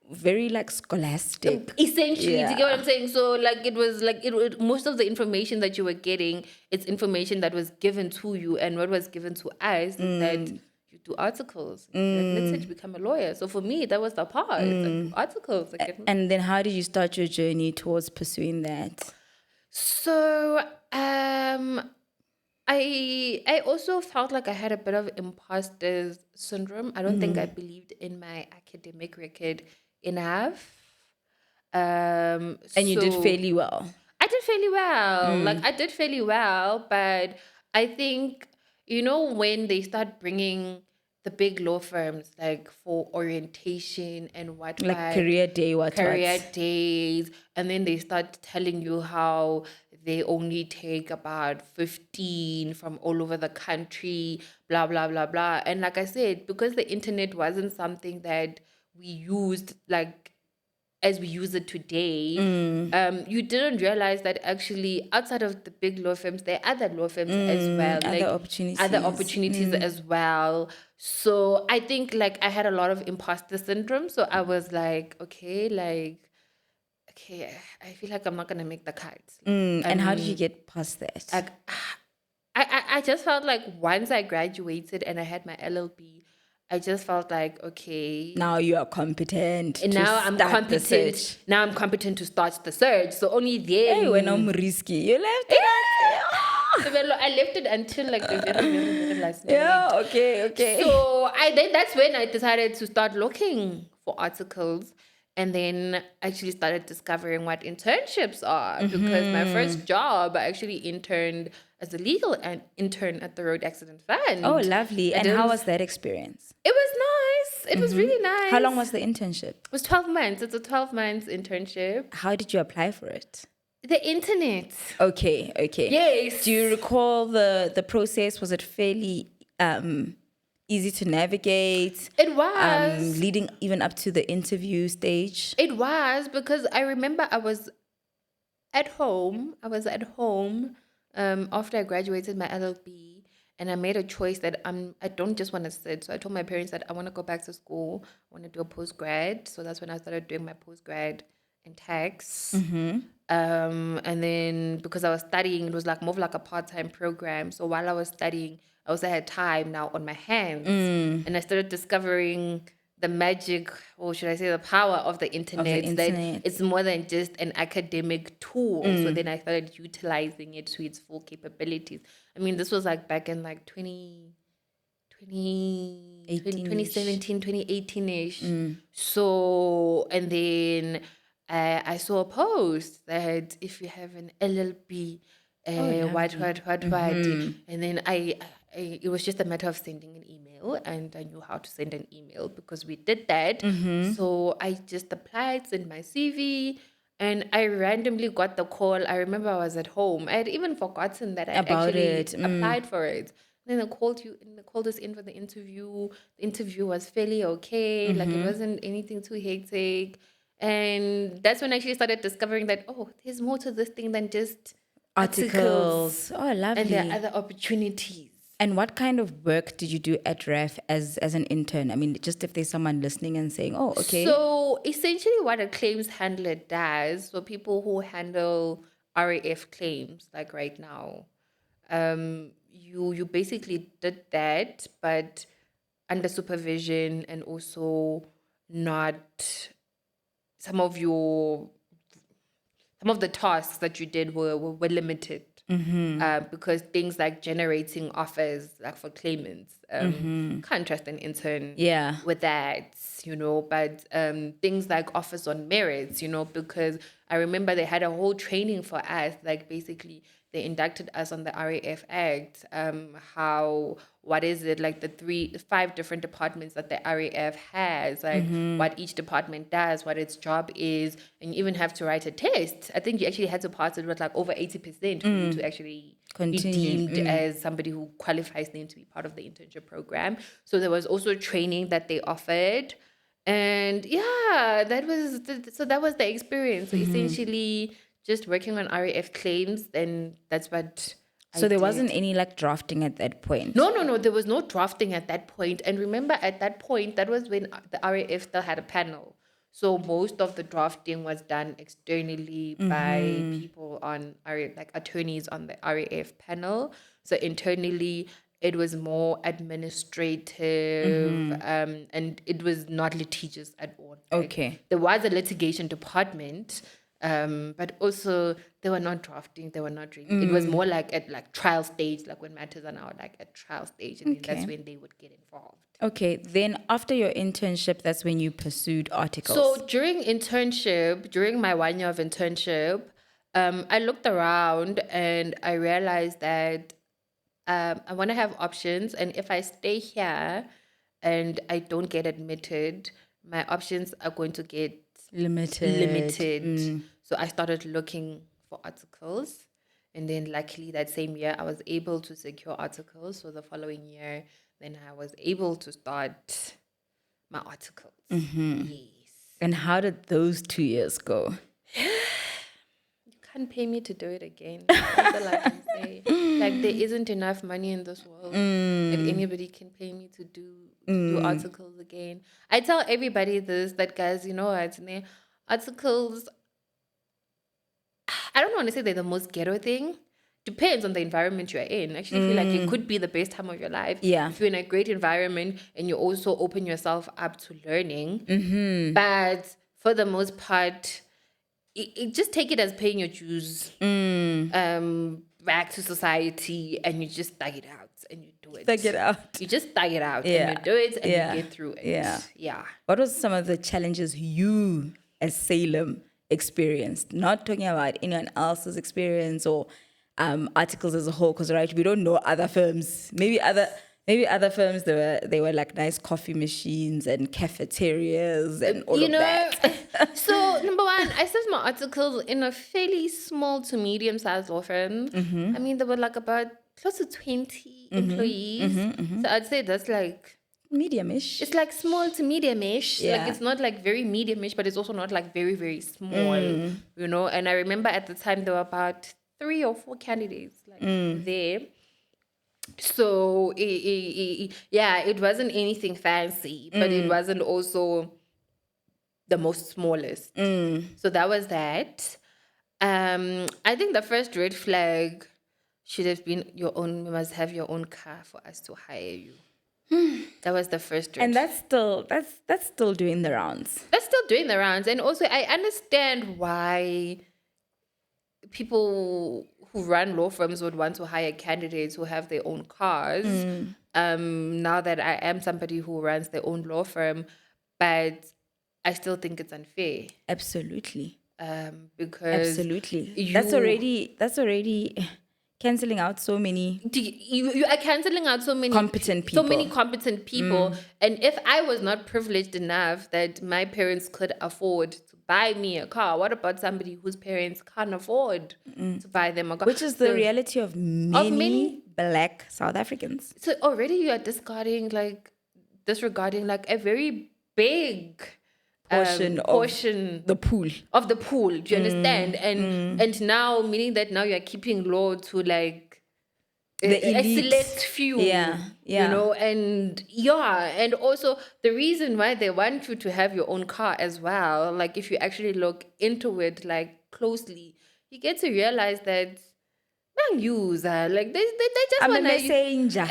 Speaker 2: very like scholastic.
Speaker 1: Essentially,
Speaker 2: Yeah.
Speaker 1: do you get what I'm saying? So like it was like most of the information that you were getting, it's information that was given to you, and what was given to us is that you do articles. Like, let's say you become a lawyer. So for me, that was the part. Like, do articles. Like,
Speaker 2: And then how did you start your journey towards pursuing that?
Speaker 1: so I also felt like I had a bit of imposter syndrome. I don't think I believed in my academic record enough.
Speaker 2: And you did
Speaker 1: So
Speaker 2: fairly well.
Speaker 1: I did fairly well. Like I did fairly well, but I think when they start bringing the big law firms like for orientation and what
Speaker 2: Like career day,
Speaker 1: career days, and then they start telling you how they only take about 15 from all over the country, blah blah blah blah. And like I said, because the internet wasn't something that we used like as we use it today, you didn't realize that actually outside of the big law firms, there are other law firms as well,
Speaker 2: other
Speaker 1: like
Speaker 2: opportunities.
Speaker 1: other opportunities as well. So I think like I had a lot of imposter syndrome. So I was like, okay, I feel like I'm not gonna make the cut.
Speaker 2: And how did you get past that?
Speaker 1: Like, I just felt like once I graduated and I had my LLB, I just felt like, okay,
Speaker 2: Now you are competent.
Speaker 1: and
Speaker 2: to
Speaker 1: now I'm
Speaker 2: start the
Speaker 1: competent.
Speaker 2: search.
Speaker 1: Now I'm competent to start the search. So only then.
Speaker 2: Hey, when I'm risky, you left it.
Speaker 1: I left it until like the very, very, very last minute.
Speaker 2: Yeah, okay.
Speaker 1: So that's when I decided to start looking for articles, and then actually started discovering what internships are, because my first job, I actually interned as a legal intern at the Road Accident Fund.
Speaker 2: Oh, lovely. And how was that experience?
Speaker 1: It was nice. It was really nice.
Speaker 2: How long was the internship?
Speaker 1: It was 12 months. It's a 12 months internship.
Speaker 2: How did you apply for it?
Speaker 1: The internet.
Speaker 2: Okay.
Speaker 1: Yes.
Speaker 2: Do you recall the process? Was it fairly easy to navigate?
Speaker 1: It was.
Speaker 2: Leading even up to the interview stage?
Speaker 1: It was, because I remember I was at home. After I graduated my LLB, and I made a choice that I don't just want to sit. So I told my parents that I want to go back to school. I want to do a postgrad. So that's when I started doing my postgrad in tax. And then because I was studying, it was like more of like a part-time program. So while I was studying, I also had time now on my hands. And I started discovering the magic, or should I say the power of the internet. That it's more than just an academic tool. So then I started utilizing it to its full capabilities. I mean, this was like back in like 2017, 2018-ish. So, and then I saw a post that if you have an LLB, what, and then it was just a matter of sending an email, and I knew how to send an email because we did that. So I just applied, sent my CV, and I randomly got the call. I remember I was at home. I had even forgotten that I actually applied for it. Then they called us in for the interview. The interview was fairly okay. Like it wasn't anything too hectic. And that's when I actually started discovering that, there's more to this thing than just articles.
Speaker 2: Oh, lovely.
Speaker 1: And there are other opportunities.
Speaker 2: And what kind of work did you do at RAF as an intern? I mean, just if there's someone listening and saying, oh, okay.
Speaker 1: So essentially what a claims handler does, for people who handle RAF claims, like right now, you basically did that, but under supervision, and also not some of your some of the tasks that you did were limited. Because things like generating offers, like for claimants, can't trust an intern
Speaker 2: Yeah.
Speaker 1: with that, but things like offers on merits, because I remember they had a whole training for us, like basically they inducted us on the RAF Act, what is it, like the 5 different departments that the RAF has, like what each department does, what its job is, and you even have to write a test. I think you actually had to pass it with like over 80% for you to actually
Speaker 2: Continue.
Speaker 1: be deemed as somebody who qualifies then to be part of the internship program. So there was also training that they offered. And yeah, that was the experience. So essentially just working on RAF claims, then that's what I
Speaker 2: So there
Speaker 1: did.
Speaker 2: wasn't any like drafting at that point.
Speaker 1: No, there was no drafting at that point. And remember, at that point, that was when the RAF still had a panel. So most of the drafting was done externally by people on RAF, like attorneys on the RAF panel. So internally, it was more administrative, and it was not litigious at all. Right?
Speaker 2: Okay.
Speaker 1: There was a litigation department, but also they were not drafting, they were not really. It was more like at like trial stage, like when matters are now like at trial stage, and then that's when they would get involved.
Speaker 2: Okay. Then after your internship, that's when you pursued articles.
Speaker 1: So during my 1 year of internship, I looked around and I realized that I want to have options, and if I stay here and I don't get admitted, my options are going to get limited. So I started looking for articles, and then luckily that same year I was able to secure articles. So the following year, then I was able to start my articles. Yes.
Speaker 2: And how did those 2 years go?
Speaker 1: You can't pay me to do it again. That's all I can say. Like, there isn't enough money in this world that anybody can pay me to do articles again. I tell everybody this, that guys, articles, I don't want to say they're the most ghetto thing. Depends on the environment you're in. I actually feel like it could be the best time of your life.
Speaker 2: Yeah.
Speaker 1: If you're in a great environment and you also open yourself up to learning. But for the most part, just take it as paying your dues back to society, and you just thug it out and you do it.
Speaker 2: Thug it out.
Speaker 1: You just thug it out
Speaker 2: Yeah.
Speaker 1: and you do it and
Speaker 2: Yeah.
Speaker 1: you get through it.
Speaker 2: Yeah. What was some of the challenges you as Salem experienced? Not talking about anyone else's experience or articles as a whole, because we don't know other firms. Maybe other firms they were like nice coffee machines and cafeterias and all of that.
Speaker 1: So number one, I sent my articles in a fairly small to medium sized law firm. I mean, there were like about close to 20 employees. So I'd say that's like
Speaker 2: Medium-ish.
Speaker 1: it's like small to medium-ish.
Speaker 2: Yeah.
Speaker 1: Like, it's not like very medium-ish, but it's also not like very, very small, And I remember at the time there were about 3 or 4 candidates there. So, it wasn't anything fancy, but it wasn't also the most smallest. So that was that. I think the first red flag should have been you must have your own car for us to hire you. That was the first red
Speaker 2: And that's still doing the rounds.
Speaker 1: That's still doing the rounds. And also, I understand why people who run law firms would want to hire candidates who have their own cars. Now that I am somebody who runs their own law firm, but I still think it's unfair.
Speaker 2: Absolutely.
Speaker 1: Because
Speaker 2: absolutely. That's already cancelling out so many.
Speaker 1: You are cancelling out so many
Speaker 2: competent people.
Speaker 1: So many competent people. And if I was not privileged enough that my parents could afford to buy me a car, what about somebody whose parents can't afford to buy them a car?
Speaker 2: Which is the reality of many Black South Africans.
Speaker 1: So already you are disregarding like a very big portion
Speaker 2: of the pool.
Speaker 1: Of the pool, do you understand? And now, meaning that now you're keeping law to like a select few.
Speaker 2: Yeah.
Speaker 1: And also the reason why they want you to have your own car as well, like if you actually look into it like closely, you get to realize that user like they just
Speaker 2: I'm
Speaker 1: want
Speaker 2: a messenger.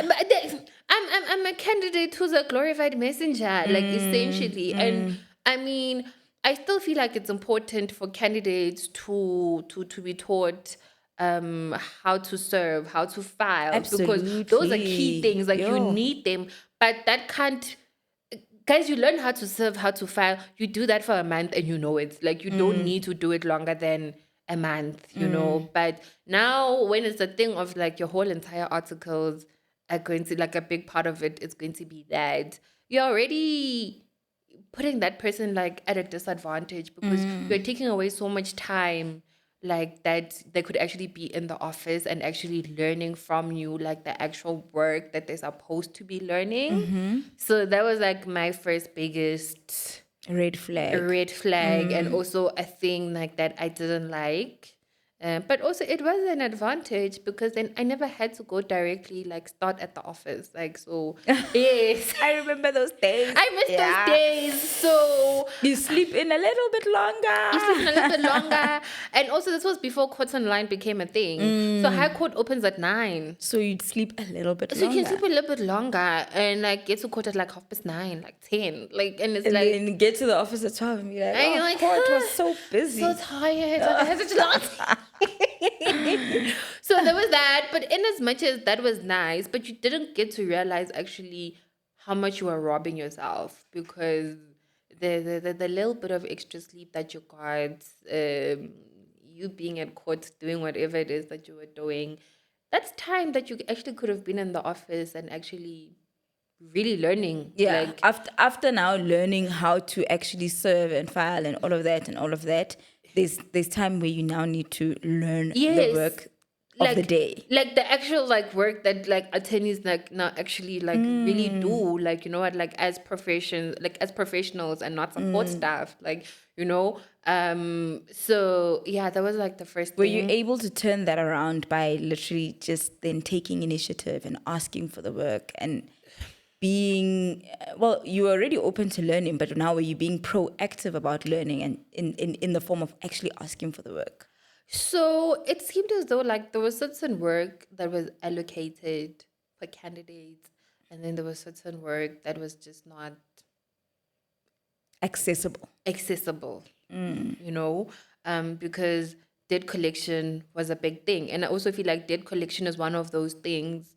Speaker 1: I'm a candidate who's a glorified messenger, like essentially. And I mean, I still feel like it's important for candidates to be taught how to serve, how to file, because those are key
Speaker 2: Absolutely.
Speaker 1: things. Like you
Speaker 2: Yo.
Speaker 1: need them, but that can't. Guys, you learn how to serve, how to file. You do that for a month, and you know it. Like you don't need to do it longer than a month, you know. But now, when it's a thing of like your whole entire articles are going to, like, a big part of it is going to be that you're already putting that person like at a disadvantage, because you're taking away so much time, like that they could actually be in the office and actually learning from you, like the actual work that they're supposed to be learning. So that was like my first biggest
Speaker 2: Red flag.
Speaker 1: red flag, and also a thing like that I didn't like. But also it was an advantage, because then I never had to go directly, like start at the office. Like, so yes,
Speaker 2: I remember those days.
Speaker 1: I miss those days. So
Speaker 2: You sleep in a little bit longer.
Speaker 1: you sleep in a little bit longer. And also this was before court online became a thing. So high court opens at 9.
Speaker 2: So you'd sleep a little bit
Speaker 1: So
Speaker 2: longer.
Speaker 1: you can sleep a little bit longer and like get to court at like 9:30, like 10. Like, and it's
Speaker 2: And
Speaker 1: like,
Speaker 2: then get to the office at 12 and be like,
Speaker 1: and
Speaker 2: oh,
Speaker 1: you're like,
Speaker 2: court was so busy.
Speaker 1: so tired. Like, I had such a long So there was that. But in as much as that was nice, but you didn't get to realize actually how much you were robbing yourself, because the little bit of extra sleep that you got, you being at court doing whatever it is that you were doing, that's time that you actually could have been in the office and actually really learning.
Speaker 2: Yeah.
Speaker 1: Like,
Speaker 2: After now learning how to actually serve and file and all of that, there's time where you now need to learn the
Speaker 1: yes,
Speaker 2: work of the day.
Speaker 1: like the actual like work that like attorneys like now actually like really do, like, you know what, like as professionals and not support staff, like, you know. So yeah, that was like the first
Speaker 2: Were
Speaker 1: thing.
Speaker 2: you able to turn that around by literally just then taking initiative and asking for the work and being, well, you were already open to learning, but now were you being proactive about learning and in the form of actually asking for the work?
Speaker 1: So it seemed as though like there was certain work that was allocated for candidates, and then there was certain work that was just not
Speaker 2: Accessible.
Speaker 1: accessible, you know, because debt collection was a big thing. And I also feel like debt collection is one of those things,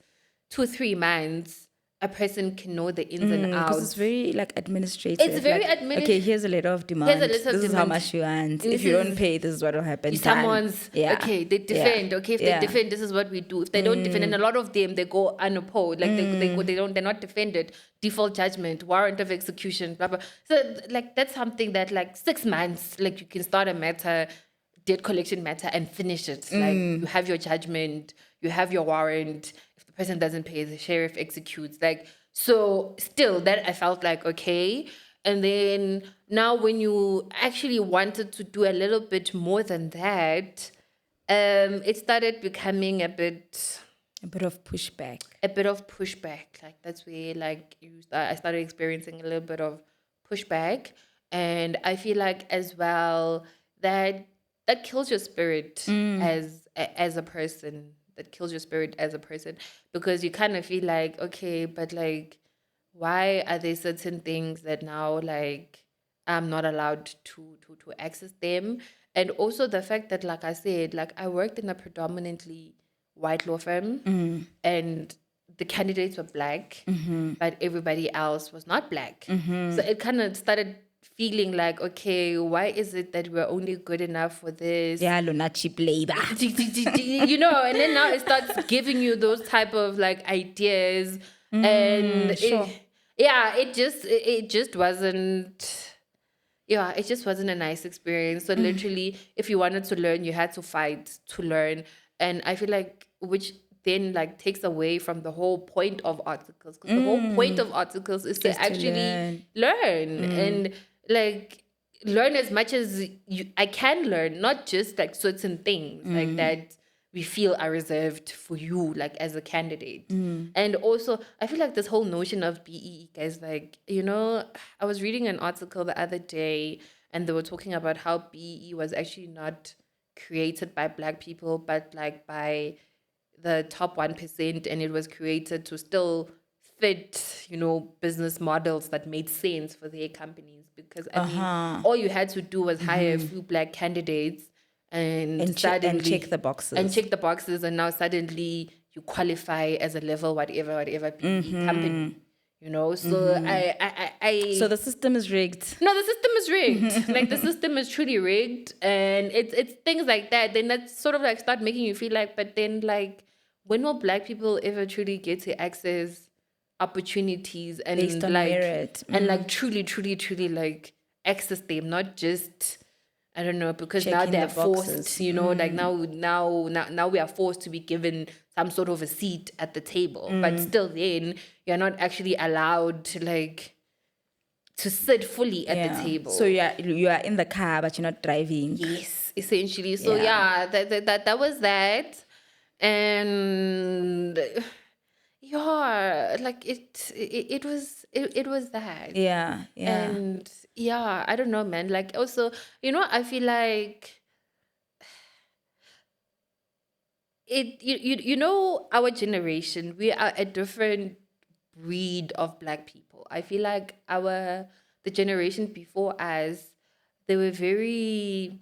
Speaker 1: 2-3 months, a person can know the ins and
Speaker 2: Because
Speaker 1: outs.
Speaker 2: it's very like administrative.
Speaker 1: It's very
Speaker 2: like, Okay, here's a letter of demand.
Speaker 1: Here's a letter of
Speaker 2: This is how
Speaker 1: demand.
Speaker 2: much you want.
Speaker 1: And
Speaker 2: If
Speaker 1: this
Speaker 2: you don't
Speaker 1: is-
Speaker 2: pay, this is what will happen. Done.
Speaker 1: Someone's okay, they defend. Okay, if they
Speaker 2: Yeah.
Speaker 1: defend, this is what we do. If they don't defend, and a lot of them they go unopposed, like they're not defended. Default judgment, warrant of execution, blah blah. So like that's something that like 6 months, like you can start a matter, debt collection matter, and finish it. Like you have your judgment, you have your warrant. If the person doesn't pay, the sheriff executes. Like, so still that I felt like okay. And then now when you actually wanted to do a little bit more than that, it started becoming a bit
Speaker 2: of pushback.
Speaker 1: Like that's where like I started experiencing a little bit of pushback. And I feel like as well that kills your spirit as a person. That kills your spirit as a person, because you kind of feel like, okay, but like, why are there certain things that now like I'm not allowed to access them? And also the fact that, like I said, like I worked in a predominantly white law firm, and the candidates were black, but everybody else was not black. So it kind of started feeling like, okay, why is it that we're only good enough for this?
Speaker 2: Yeah, not cheap labor.
Speaker 1: You know, and then now it starts giving you those type of like ideas, and
Speaker 2: sure.
Speaker 1: it just wasn't. Yeah, it just wasn't a nice experience. So literally, if you wanted to learn, you had to fight to learn. And I feel like, which then like takes away from the whole point of articles, because the whole point of articles is to
Speaker 2: Just to
Speaker 1: actually learn and like learn as much as I can learn, not just like certain things like that we feel are reserved for you, like as a candidate. And also, I feel like this whole notion of BEE, guys, like, you know, I was reading an article the other day, and they were talking about how BEE was actually not created by black people, but like by the top 1%, and it was created to still fit, business models that made sense for their companies. Because I mean,
Speaker 2: Uh-huh.
Speaker 1: all you had to do was hire a few black candidates and
Speaker 2: And
Speaker 1: suddenly
Speaker 2: check the boxes.
Speaker 1: and now suddenly you qualify as a level whatever PE company. So
Speaker 2: So the system is rigged.
Speaker 1: no, the system is rigged. Like the system is truly rigged, and it's things like that. Then that sort of like start making you feel like, but then like, when will black people ever truly get to access opportunities and
Speaker 2: Based on
Speaker 1: like
Speaker 2: merit.
Speaker 1: and like truly like access them, not just, I don't know, because now
Speaker 2: Checking
Speaker 1: they're
Speaker 2: the
Speaker 1: forced,
Speaker 2: boxes.
Speaker 1: like now we are forced to be given some sort of a seat at the table, but still then you're not actually allowed to like to sit fully at the table.
Speaker 2: So you are in the car, but you're not driving.
Speaker 1: Yes, essentially. So
Speaker 2: Yeah.
Speaker 1: that was that, and yeah, like it was that.
Speaker 2: Yeah.
Speaker 1: And yeah, I don't know, man. Like also, I feel like our generation, we are a different breed of black people. I feel like the generation before us, they were very,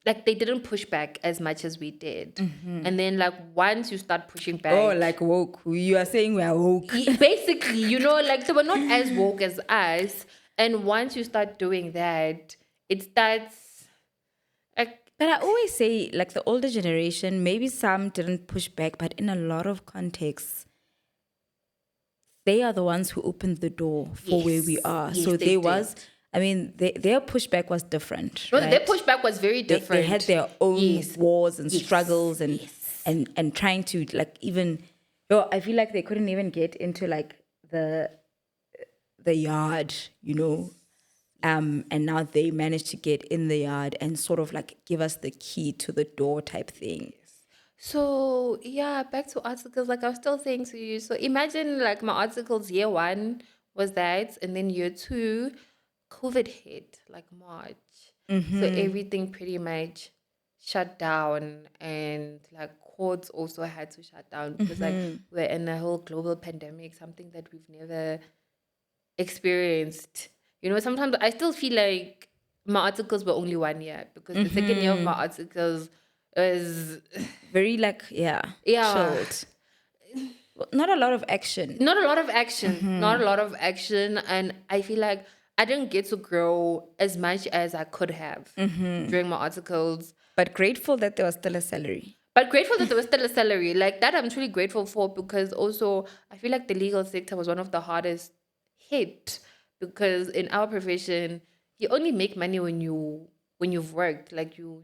Speaker 1: like, they didn't push back as much as we did. And then like once you start pushing back,
Speaker 2: Oh, like woke. You are saying we are woke.
Speaker 1: basically, like they were not as woke as us. And once you start doing that, it starts like,
Speaker 2: But I always say, like the older generation, maybe some didn't push back, but in a lot of contexts, they are the ones who opened the door for where we
Speaker 1: yes,
Speaker 2: are.
Speaker 1: yes,
Speaker 2: So
Speaker 1: they
Speaker 2: there
Speaker 1: did.
Speaker 2: was, I mean, their pushback was different.
Speaker 1: No,
Speaker 2: right?
Speaker 1: their pushback was very different.
Speaker 2: They had their own
Speaker 1: Yes.
Speaker 2: wars and
Speaker 1: Yes.
Speaker 2: struggles and
Speaker 1: Yes.
Speaker 2: and trying to like even, I feel like they couldn't even get into like the yard, and now they managed to get in the yard and sort of like give us the key to the door type thing.
Speaker 1: So yeah, back to articles. Like I was still saying to you. So imagine like my articles, year one was that, and then year two, COVID hit like March. So everything pretty much shut down, and like courts also had to shut down because like we're in a whole global pandemic, something that we've never experienced. Sometimes I still feel like my articles were only 1 year, because the second year of my articles was
Speaker 2: Very like,
Speaker 1: yeah,
Speaker 2: chilled. Well, not a lot of action.
Speaker 1: not a lot of action, not a lot of action, and I feel like I didn't get to grow as much as I could have during my articles.
Speaker 2: But grateful that there was still a salary.
Speaker 1: But grateful that there was still a salary. Like that I'm truly grateful for, because also I feel like the legal sector was one of the hardest hit, because in our profession you only make money when you've worked. Like
Speaker 2: Like
Speaker 1: you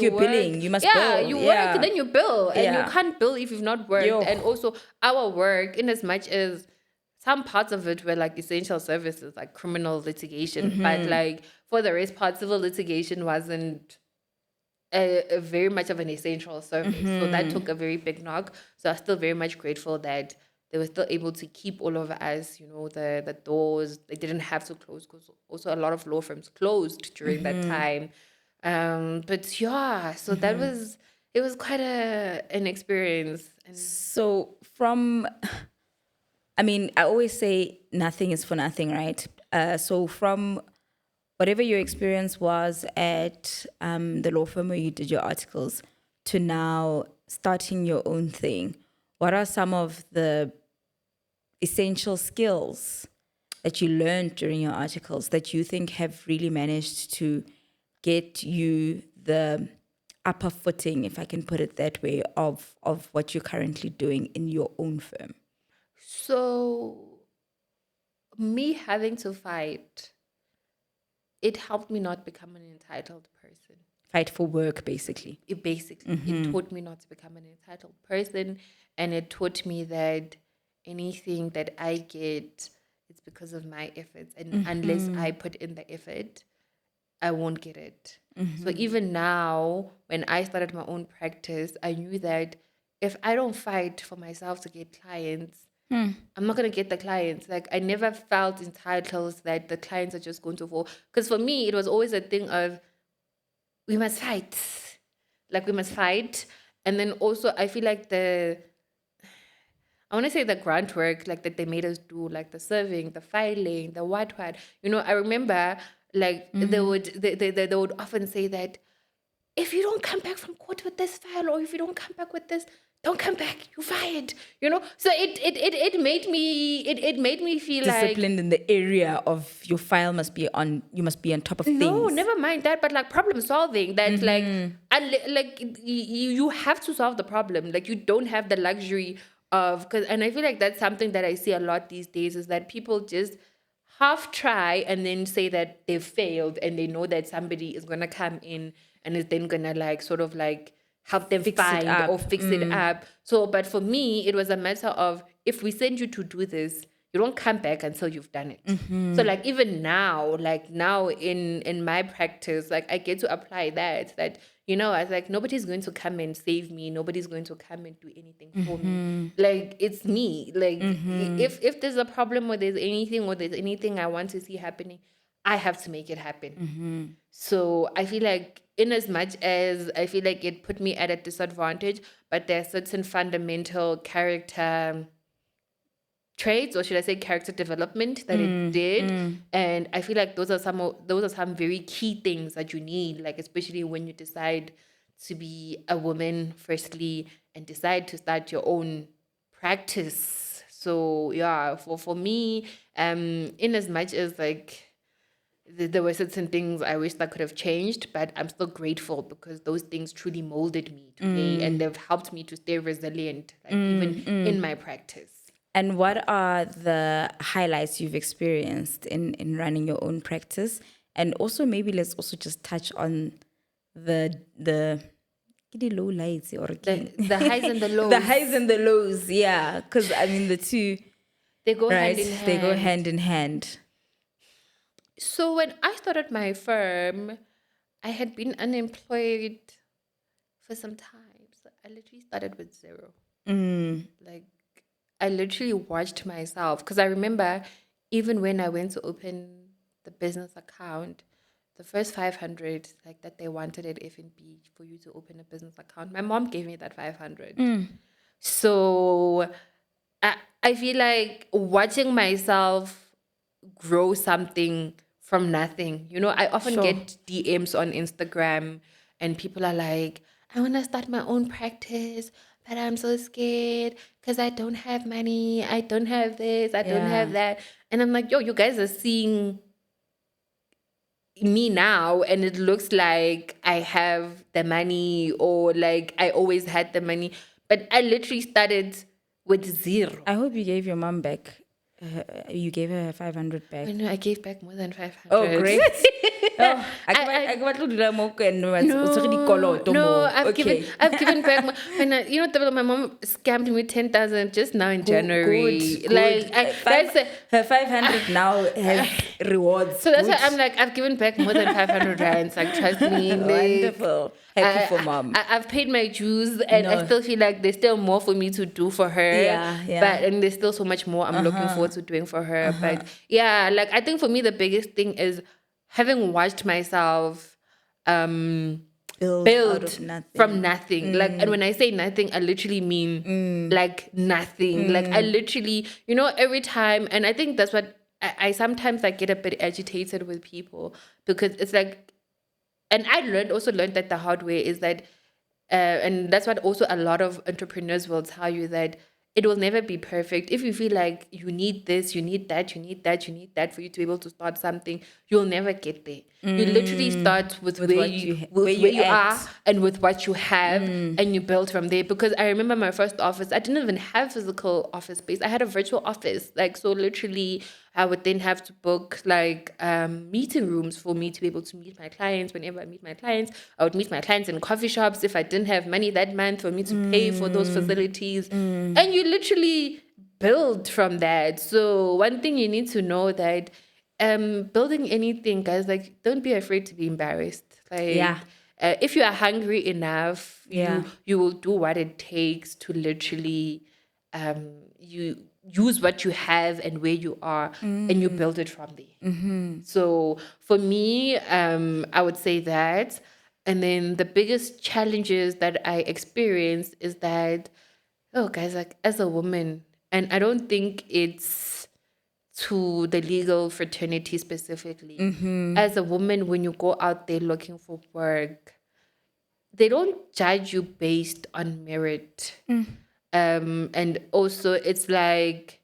Speaker 2: you're
Speaker 1: work.
Speaker 2: billing, you must
Speaker 1: Yeah,
Speaker 2: bill.
Speaker 1: you work
Speaker 2: Yeah.
Speaker 1: and then you bill, and
Speaker 2: Yeah.
Speaker 1: you can't bill if you've not worked.
Speaker 2: Yo.
Speaker 1: And also our work, in as much as some parts of it were like essential services, like criminal litigation, but like for the rest part, civil litigation wasn't a very much of an essential service. So that took a very big knock. So I'm still very much grateful that they were still able to keep all of us, the doors. They didn't have to close, because also a lot of law firms closed during that time. But yeah, so it was quite an experience. And
Speaker 2: So I mean, I always say nothing is for nothing, right? So from whatever your experience was at the law firm where you did your articles to now starting your own thing, what are some of the essential skills that you learned during your articles that you think have really managed to get you the upper footing, if I can put it that way, of what you're currently doing in your own firm?
Speaker 1: so me having to fight, it helped me not become an entitled person.
Speaker 2: Fight for work, basically.
Speaker 1: It taught me not to become an entitled person, and it taught me that anything that I get, it's because of my efforts, and unless I put in the effort, I won't get it. So even now, when I started my own practice, I knew that if I don't fight for myself to get clients, I'm not gonna get the clients. Like I never felt entitled that the clients are just going to fall. Because for me, it was always a thing of, we must fight. Like we must fight. And then also I feel like I want to say the grunt work, like that they made us do, like the serving, the filing, the what. I remember like they would often say that if you don't come back from court with this file, or if you don't come back with this, don't come back, you're fired. So it made me feel like,
Speaker 2: Disciplined in the area of your file you must be on top of
Speaker 1: no,
Speaker 2: things.
Speaker 1: never mind that, but like problem solving, that like you have to solve the problem. Like you don't have the luxury of, and I feel like that's something that I see a lot these days, is that people just half try and then say that they've failed, and they know that somebody is gonna come in and is then gonna like sort of like help them
Speaker 2: Fix it
Speaker 1: find
Speaker 2: up.
Speaker 1: or fix it up. So, but for me, it was a matter of, if we send you to do this, you don't come back until you've done it. So like even now, like now in my practice, like I get to apply that I was like, nobody's going to come and save me, nobody's going to come and do anything for me. Like it's me. Like if there's a problem, or there's anything I want to see happening, I have to make it happen. So I feel like, in as much as I feel like it put me at a disadvantage, but there are certain fundamental character traits, or should I say character development, that it did. And I feel like those are some very key things that you need, like especially when you decide to be a woman firstly, and decide to start your own practice. So yeah, for me, in as much as like there were certain things I wish that could have changed, but I'm still grateful, because those things truly molded me today, and they've helped me to stay resilient, like even in my practice.
Speaker 2: And what are the highlights you've experienced in running your own practice? And also maybe let's also just touch on the low lights, or
Speaker 1: The highs and the lows.
Speaker 2: The highs and the lows, yeah. Because I mean the two,
Speaker 1: They go
Speaker 2: right?
Speaker 1: hand in hand.
Speaker 2: They go hand in hand.
Speaker 1: So when I started my firm, I had been unemployed for some time. So I literally started with zero. Like I literally watched myself, because I remember even when I went to open the business account, the first 500 like that they wanted at FNB for you to open a business account, my mom gave me that 500. So I feel like watching myself grow something from nothing. I often
Speaker 2: Sure.
Speaker 1: get DMs on Instagram, and people are like, I want to start my own practice, but I'm so scared because I don't have money. I don't have this. I don't have that. And I'm like, yo, you guys are seeing me now, and it looks like I have the money, or like I always had the money. But I literally started with zero.
Speaker 2: I hope you gave your mom back. You gave her 500 back.
Speaker 1: I know I gave back more than 500.
Speaker 2: Oh, great. Oh, I
Speaker 1: I've given back. My mom scammed me 10,000 just now in January.
Speaker 2: Good.
Speaker 1: Like
Speaker 2: her 500 now has rewards.
Speaker 1: so that's why I'm like, I've given back more than 500 rands. Like trust me. Like,
Speaker 2: wonderful. Happy for mom.
Speaker 1: I've paid my dues, and I still feel like there's still more for me to do for her.
Speaker 2: Yeah.
Speaker 1: And there's still so much more I'm looking forward to doing for her. But yeah, like I think for me the biggest thing is having watched myself build
Speaker 2: out of nothing.
Speaker 1: from nothing. Like, and when I say nothing, I literally mean like nothing. Like I literally, every time, and I think that's what I sometimes I get a bit agitated with people, because it's like, and I also learned that the hard way, is that, and that's what also a lot of entrepreneurs will tell you, that it will never be perfect. If you feel like you need this, you need that, you need that, you need that for you to be able to start something, you'll never get there. You literally start with where you are and with what you have, and you build from there. Because I remember my first office, I didn't even have physical office space. I had a virtual office. Like, so literally I would then have to book like meeting rooms for me to be able to meet my clients. Whenever I meet my clients, I would meet my clients in coffee shops if I didn't have money that month for me to pay for those facilities. And you literally build from that. So one thing you need to know, that building anything, guys, like, don't be afraid to be embarrassed. Like, if you are hungry enough, you will do what it takes to literally you use what you have and where you are, and you build it from there. So for me, I would say that. And then the biggest challenges that I experienced is that, oh guys, like, as a woman, And I don't think it's to the legal fraternity specifically. As a woman, when you go out there looking for work, they don't judge you based on merit. And also, it's like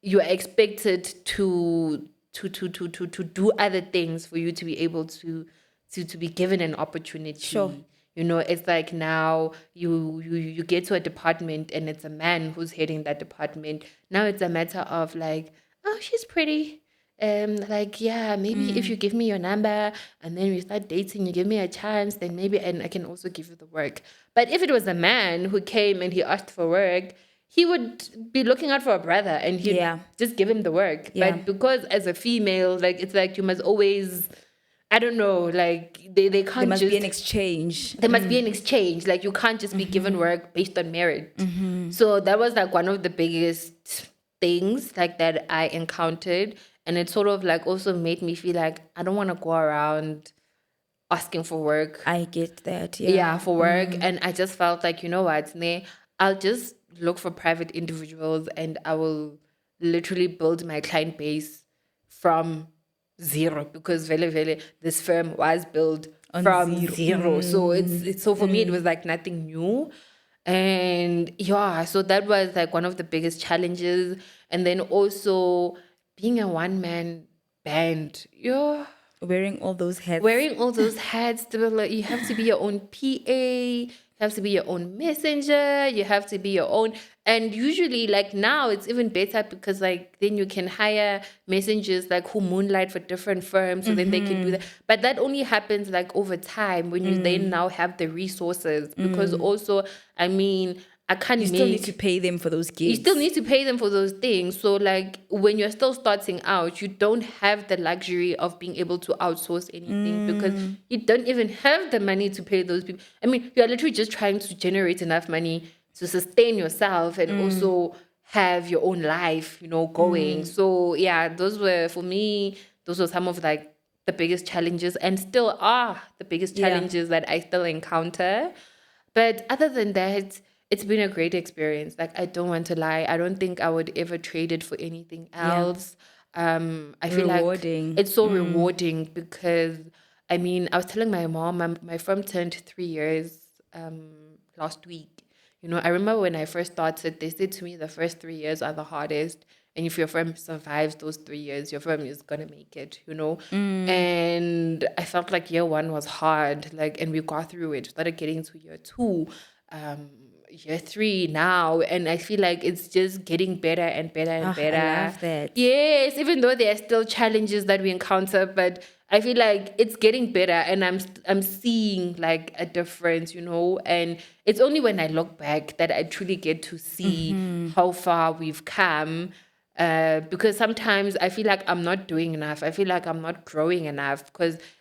Speaker 1: you are expected to do other things for you to be able to be given an opportunity.
Speaker 2: Sure.
Speaker 1: You know, it's like now you get to a department and it's a man who's heading that department. Now it's a matter of like, oh, she's pretty. Like, yeah, maybe if you give me your number and then we start dating, you give me a chance, then maybe and I can also give you the work. But if it was a man who came and he asked for work, he would be looking out for a brother and he'd
Speaker 2: Yeah.
Speaker 1: just give him the work.
Speaker 2: Yeah.
Speaker 1: But because as a female, like it's like you must always, I don't know, like they can't
Speaker 2: There must
Speaker 1: just
Speaker 2: be an exchange.
Speaker 1: there must be an exchange. Like you can't just be given work based on merit. So that was like one of the biggest things like that I encountered. And it sort of like also made me feel like I don't want to go around asking for work.
Speaker 2: I get that.
Speaker 1: Yeah, for work. And I just felt like, you know what, I'll just look for private individuals and I will literally build my client base from zero because this firm was built
Speaker 2: On
Speaker 1: from
Speaker 2: zero.
Speaker 1: zero. So it's so for me it was like nothing new. And yeah, so that was like one of the biggest challenges. And then also being a one man band. Yeah.
Speaker 2: Wearing all those hats.
Speaker 1: Wearing all those hats, like, you have to be your own PA, you have to be your own messenger, you have to be your own. And usually, like now, it's even better because, like, then you can hire messengers like who moonlight for different firms, so then they can do that. But that only happens like over time when you then now have the resources. Because also, I mean, I can't
Speaker 2: You
Speaker 1: make.
Speaker 2: still need to pay them for those gigs.
Speaker 1: You still need to pay them for those things. So, like, when you're still starting out, you don't have the luxury of being able to outsource anything because you don't even have the money to pay those people. I mean, you're literally just trying to generate enough money to sustain yourself and also have your own life, going. So, yeah, for me, those were some of like the biggest challenges and still are the biggest
Speaker 2: Yeah.
Speaker 1: challenges that I still encounter. But other than that, it's been a great experience. Like, I don't want to lie. I don't think I would ever trade it for anything else. I feel
Speaker 2: Rewarding.
Speaker 1: like it's so rewarding because, I mean, I was telling my mom, my firm turned 3 years last week. I remember when I first started, they said to me the first 3 years are the hardest. And if your firm survives those 3 years, your firm is going to make it. And I felt like year one was hard, like, and we got through it, started getting to year two, year three now. And I feel like it's just getting better and better and better.
Speaker 2: I love that.
Speaker 1: Yes, even though there are still challenges that we encounter, but I feel like it's getting better and I'm seeing like a difference, and it's only when I look back that I truly get to see how far we've come. Because sometimes I feel like I'm not doing enough. I feel like I'm not growing enough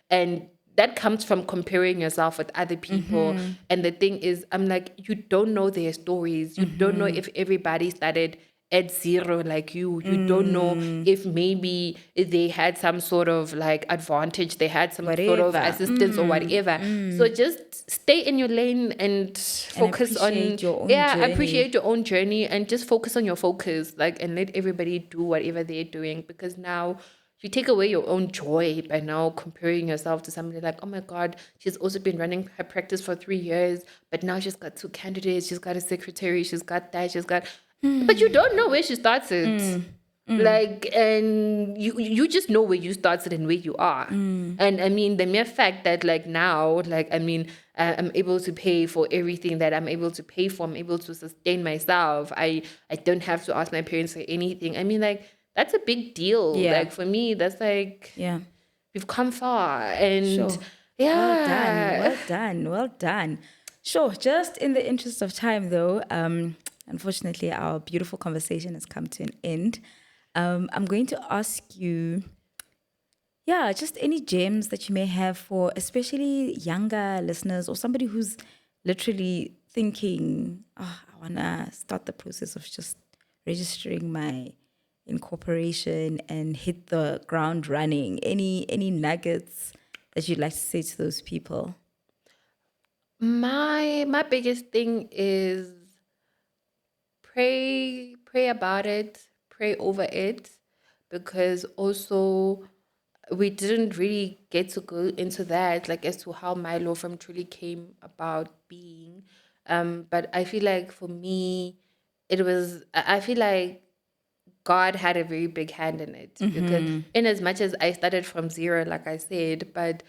Speaker 1: and that comes from comparing yourself with other people. And the thing is, I'm like, you don't know their stories. You don't know if everybody started at zero like you. You don't know if maybe they had some sort of like advantage. They had some sort of
Speaker 2: Whatever.
Speaker 1: assistance or whatever. So just stay in your lane and focus on
Speaker 2: appreciate your own journey.
Speaker 1: appreciate your own journey and just focus on your focus, like, and let everybody do whatever they're doing, because now you take away your own joy by now comparing yourself to somebody like, oh my God, she's also been running her practice for 3 years, but now she's got 2 candidates, she's got a secretary, she's got that, but you don't know where she started. Like, and you just know where you started and where you are. And I mean, the mere fact that like now, like, I mean, I'm able to pay for everything that I'm able to pay for. I'm able to sustain myself. I don't have to ask my parents for anything. I mean, like, that's a big deal.
Speaker 2: Yeah.
Speaker 1: Like, for me, that's like,
Speaker 2: Yeah.
Speaker 1: we've come far. And
Speaker 2: Sure.
Speaker 1: yeah.
Speaker 2: Well done. Sure. Just in the interest of time, though, unfortunately, our beautiful conversation has come to an end. I'm going to ask you, just any gems that you may have for especially younger listeners or somebody who's literally thinking, I want to start the process of just registering my incorporation and hit the ground running. Any nuggets that you'd like to say to those people?
Speaker 1: My biggest thing is pray pray about it, pray over it, because also we didn't really get to go into that, like as to how my law firm truly came about being. But I feel like for me, I feel like God had a very big hand in it, because in as much as I started from zero, like I said, but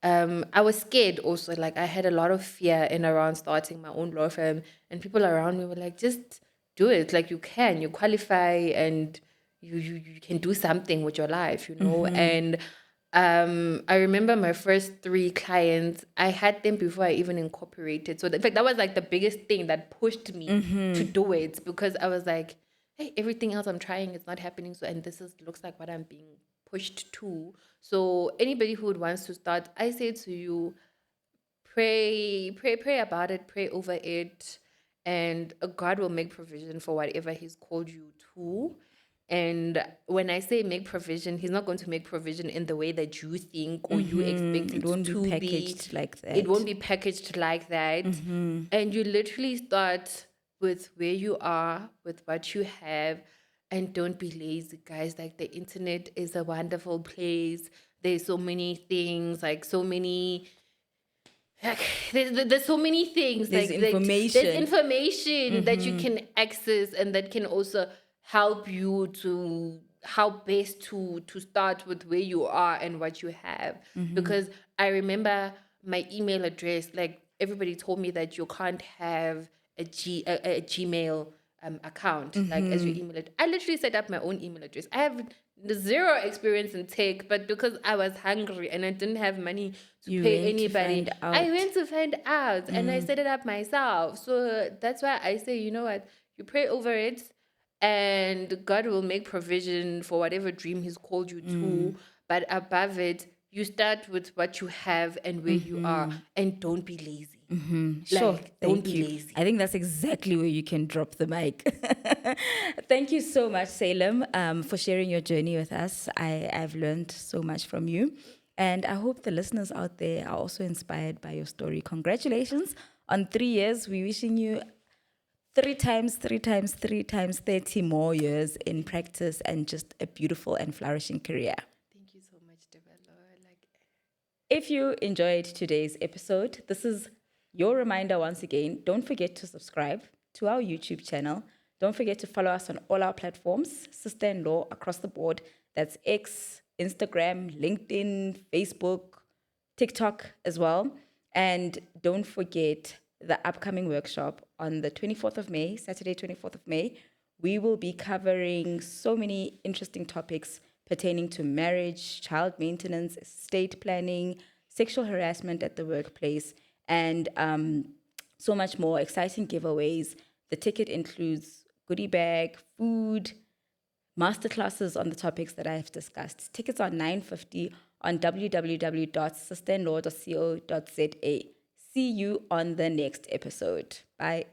Speaker 1: I was scared also. Like I had a lot of fear in around starting my own law firm, and people around me were like, just do it. Like you qualify, and you can do something with your life, you know? And I remember my first three clients, I had them before I even incorporated. So in fact, that was like the biggest thing that pushed me to do it, because I was like, hey, everything else I'm trying is not happening. So, and this looks like what I'm being pushed to. So anybody who would wants to start, I say to you, pray about it, pray over it, and God will make provision for whatever He's called you to. And when I say make provision, He's not going to make provision in the way that you think or you expect
Speaker 2: It
Speaker 1: it
Speaker 2: won't be
Speaker 1: to be.
Speaker 2: packaged like
Speaker 1: It won't
Speaker 2: that.
Speaker 1: be packaged like that. And you literally start with where you are, with what you have, and don't be lazy, guys. Like the internet is a wonderful place. There's so many things, like so many, like there's so many things,
Speaker 2: There's
Speaker 1: there's
Speaker 2: information.
Speaker 1: information that you can access, and that can also help you to how best to start with where you are and what you have. Because I remember my email address, like everybody told me that you can't have a Gmail account, like as your email. I literally set up my own email address. I have zero experience in tech, but because I was hungry and I didn't have money to
Speaker 2: You
Speaker 1: pay
Speaker 2: went to
Speaker 1: anybody,
Speaker 2: find
Speaker 1: I
Speaker 2: out.
Speaker 1: went to find out, and I set it up myself. So that's why I say, you know what, you pray over it, and God will make provision for whatever dream He's called you to. But above it, you start with what you have and where you are, and don't be lazy.
Speaker 2: Sure,
Speaker 1: Like, don't
Speaker 2: thank
Speaker 1: be
Speaker 2: you.
Speaker 1: lazy.
Speaker 2: I think that's exactly where you can drop the mic. Thank you so much, Salem, for sharing your journey with us. I've learned so much from you. And I hope the listeners out there are also inspired by your story. Congratulations on 3 years. We're wishing you three times 30 more years in practice and just a beautiful and flourishing career.
Speaker 1: Thank you so much, Develo. Like,
Speaker 2: If you enjoyed today's episode, this is your reminder once again. Don't forget to subscribe to our YouTube channel. Don't forget to follow us on all our platforms, Sister in Law across the board. That's X, Instagram, LinkedIn, Facebook, TikTok as well. And don't forget the upcoming workshop on the 24th of May, Saturday, 24th of May. We will be covering so many interesting topics pertaining to marriage, child maintenance, estate planning, sexual harassment at the workplace, and so much more. Exciting giveaways. The ticket includes goodie bag, food, masterclasses on the topics that I have discussed. Tickets are $9.50 on www.sisterinlaw.co.za. See you on the next episode. Bye.